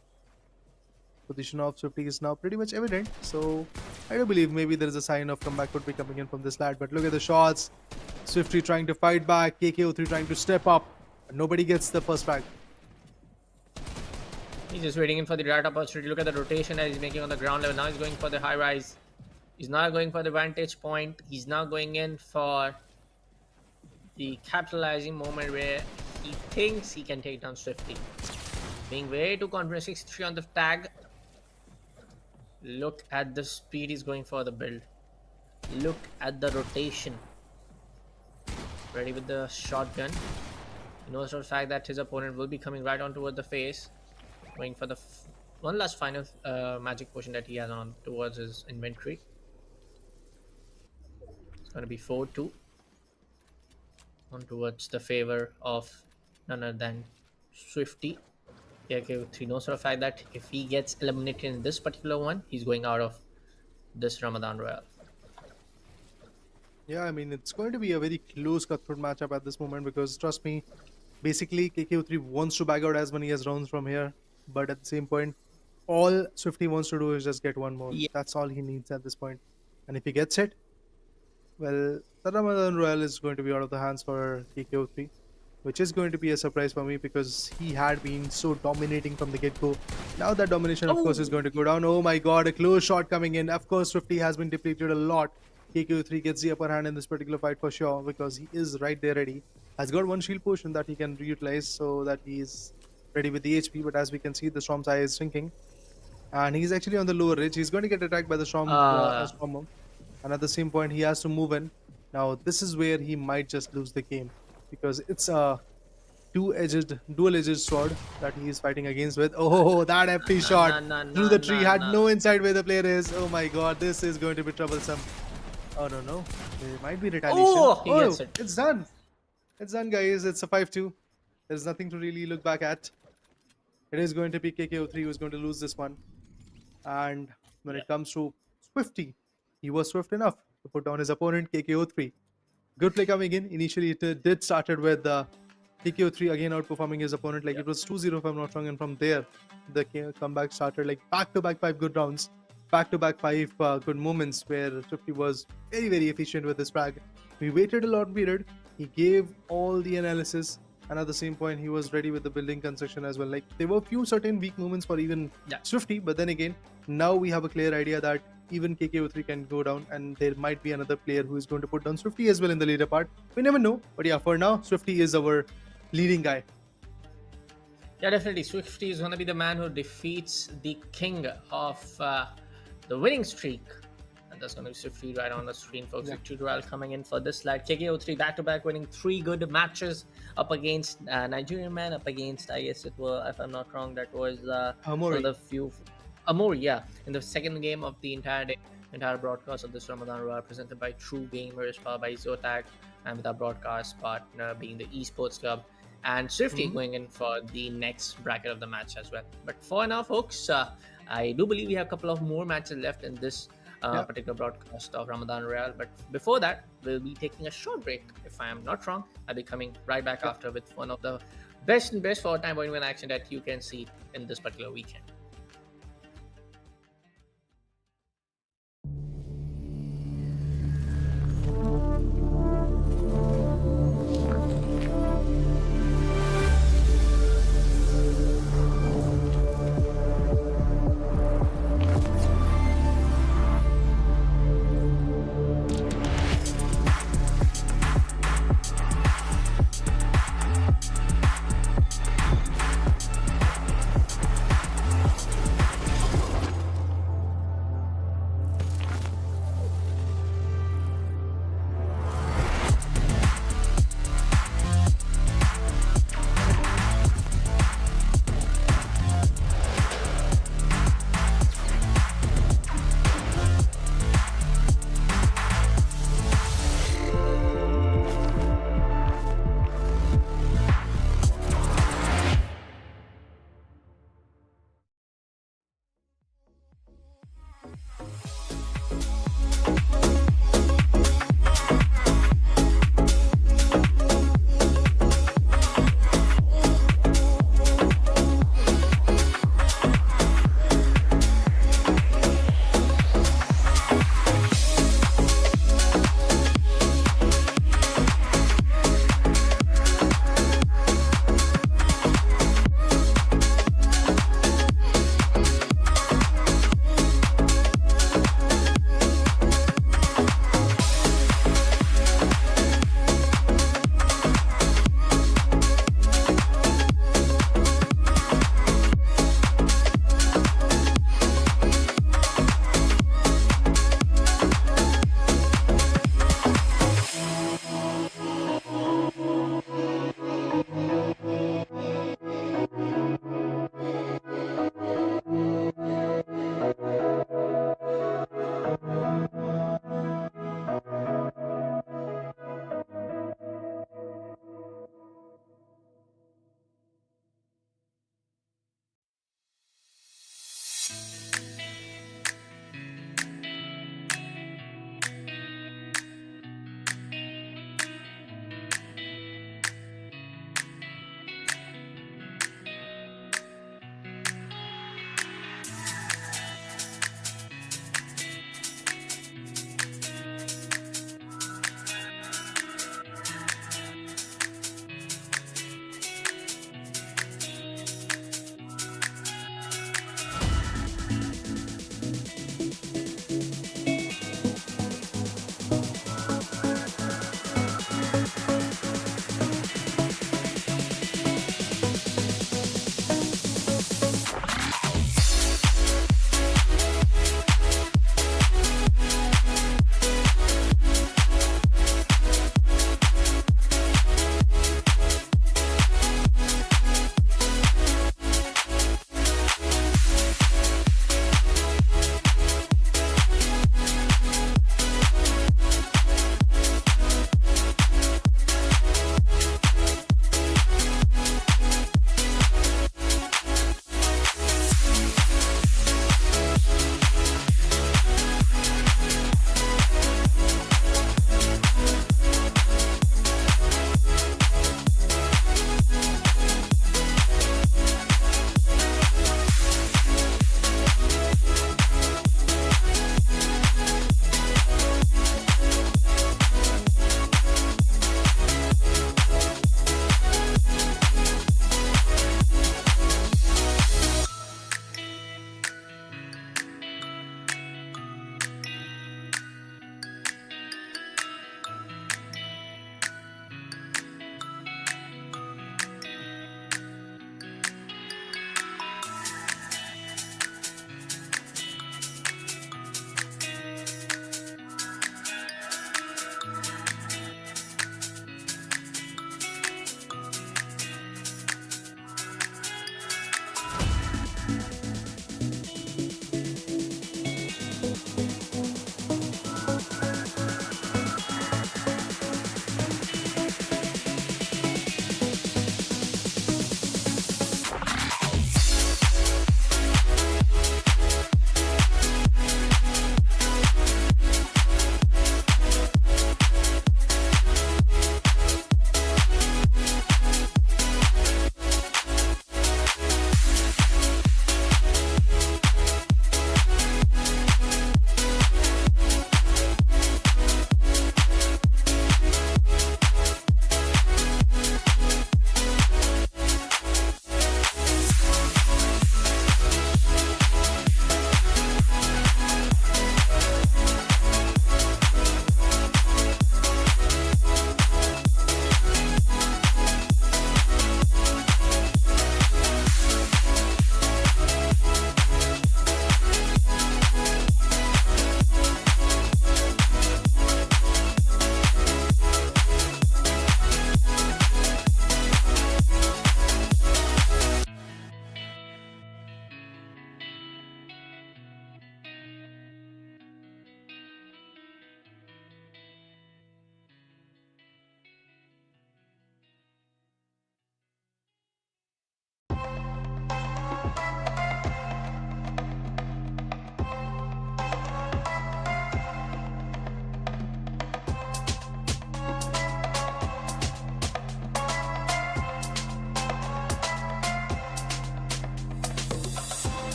Position of Swifty is now pretty much evident. So I do believe maybe there is a sign of comeback would be coming in from this lad. But look at the shots. Swifty trying to fight back. KKO3 trying to step up. But nobody gets the first frag. He's just waiting in for the right opportunity. Look at the rotation that he's making on the ground level. Now he's going for the high rise. He's not going for the vantage point. He's now going in for the capitalizing moment where he thinks he can take down Swifty. Being way too confident. 63 on the tag. Look at the speed he's going for the build. Look at the rotation. Ready with the shotgun. He knows for the fact that his opponent will be coming right on toward the face. Going for the one last final magic potion that he has on towards his inventory. It's going to be 4-2. On towards the favor of none other than Swifty. KKO3 knows for the fact that if he gets eliminated in this particular one, he's going out of this Ramadan Royale. Yeah, I mean, it's going to be a very close cutthroat matchup at this moment because, trust me, basically KKO3 wants to bag out as many as rounds from here. But at the same point, all Swifty wants to do is just get one more. Yeah. That's all he needs at this point. And if he gets it, well, the Ramadan Royale is going to be out of the hands for KKO3, which is going to be a surprise for me because he had been so dominating from the get-go. Now that domination, of course, is going to go down. Oh my god, a close shot coming in. Of course, Swifty has been depleted a lot. KKO3 gets the upper hand in this particular fight for sure because he is right there ready. Has got one shield potion that he can reutilize so that he's ready with the HP. But as we can see, the Storm's eye is shrinking. And he's actually on the lower ridge. He's going to get attacked by the Storm. Stormer. And at the same point, he has to move in. Now, this is where he might just lose the game because it's a dual-edged sword that he is fighting against with. Oh, that FP shot through the tree had no insight where the player is. Oh my god, this is going to be troublesome. Oh no, there might be retaliation. Oh, he gets it. It's done. It's done, guys. It's a 5-2. There's nothing to really look back at. It is going to be KKO3 who's going to lose this one. And when it comes to Swifty, he was swift enough to put down his opponent, KKO3. Good play coming in. Initially, it did started with KKO3 again outperforming his opponent. Like it was 2-0 if I'm not wrong. And from there, the comeback started like back-to-back 5 good rounds. Back-to-back 5 good moments where Swifty was very, very efficient with his frag. He waited a long period. He gave all the analysis. And at the same point, he was ready with the building construction as well. Like there were few certain weak moments for even Swifty. But then again, now we have a clear idea that even KKO3 can go down and there might be another player who is going to put down Swifty as well in the later part. We never know. But yeah, for now, Swifty is our leading guy. Yeah, definitely. Swifty is going to be the man who defeats the king of the winning streak. And that's going to be Swifty right on the screen, folks. Yeah. Victory Royale coming in for this lad. KKO3 back-to-back winning 3 good matches up against Nigerian man, up against, I guess it was, if I'm not wrong, that was Amori. Amori, yeah. In the second game of the entire broadcast of this Ramadan Royale presented by truegamers, powered by Zotac, and with our broadcast partner being the Esports Club. And Swifty going in for the next bracket of the match as well. But for now, folks, I do believe we have a couple of more matches left in this particular broadcast of Ramadan Royale. But before that, we'll be taking a short break. If I am not wrong, I'll be coming right back after with one of the best Fortnite 1v1 action that you can see in this particular weekend.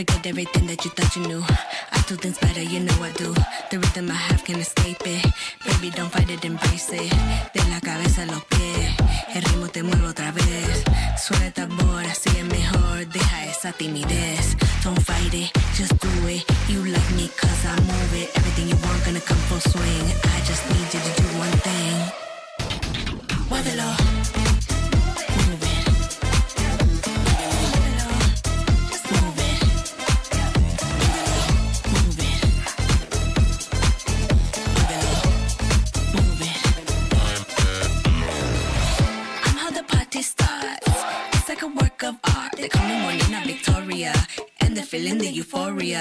Forget everything that you thought you knew. I do things better, you know I do. The rhythm I have can't escape it. Baby, don't fight it, embrace it. De la cabeza a los pies, el ritmo te mueve otra vez. Suena el tambor, así es mejor. Deja esa timidez. Don't fight it, just do it. You like me cause I move it. Everything you want gonna come full swing. I just need you to do one thing. Muévelo. Move it. Move it. Move it. Move it. I'm how the party starts. It's like a work of art. They call me Morena Victoria. And the feeling the euphoria.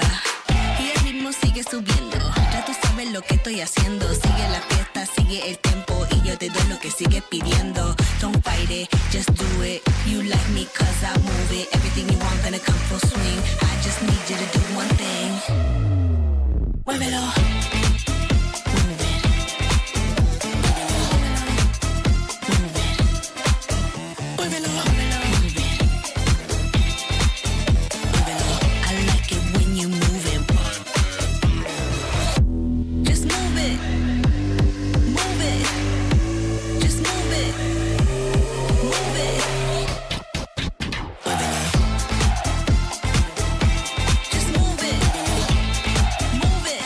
Y el ritmo sigue subiendo. Ya tú sabes lo que estoy haciendo. Sigue la fiesta, sigue el tempo. Y yo te doy lo que sigues pidiendo. Don't fight it, just do it. You like me cause I move it. Everything you want gonna come full swing. I just need you to do one thing. Muévelo. Move it. Move it. Muévelo. Move it. I like it when you move it. Just move it. Move it. Just move it. Move it. Just move it. Move it.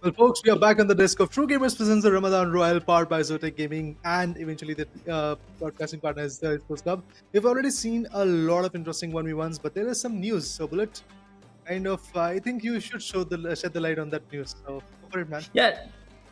Well, folks, we are back on the desk of True Gamers presents the Ramadan Royale powered by Zotac Gaming and eventually the broadcasting partner is the Esports Club. We've already seen a lot of interesting 1v1s, but there is some news. So, Bullet, kind of, I think you should shed the light on that news. So, go for it, man.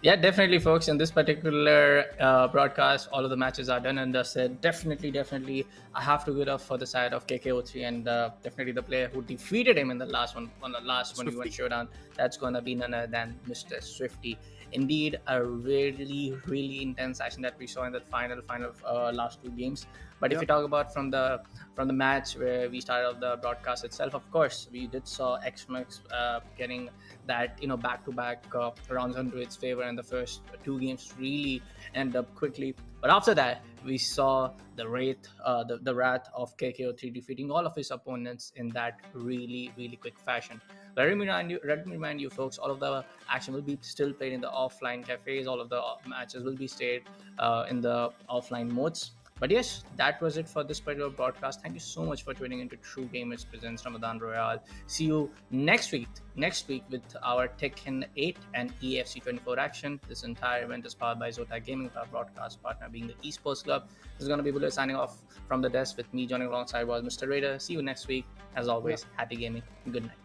Yeah, definitely, folks. In this particular broadcast, all of the matches are done and dusted. Definitely, I have to give it up for the side of KKO3 and definitely the player who defeated him in the last one on the last 1v1 showdown. That's gonna be none other than Mr. Swifty. Indeed, a really intense action that we saw in the final last two games. But if you talk about from the match where we started off the broadcast itself, of course, we did saw XMAX getting that back-to-back rounds into its favor, and the first two games really end up quickly. But after that, we saw the wrath of KKO3 defeating all of his opponents in that really quick fashion. Let me remind you, folks, all of the action will be still played in the offline cafes. All of the matches will be stayed in the offline modes. But yes, that was it for this particular broadcast. Thank you so much for tuning into True Gamers Presents Ramadan Royale. See you next week with our Tekken 8 and EFC 24 action. This entire event is powered by Zotac Gaming, with our broadcast partner being the Esports Club. This is going to be Bullet signing off from the desk with me joining alongside was Mr. Raider. See you next week. As always, happy gaming. Good night.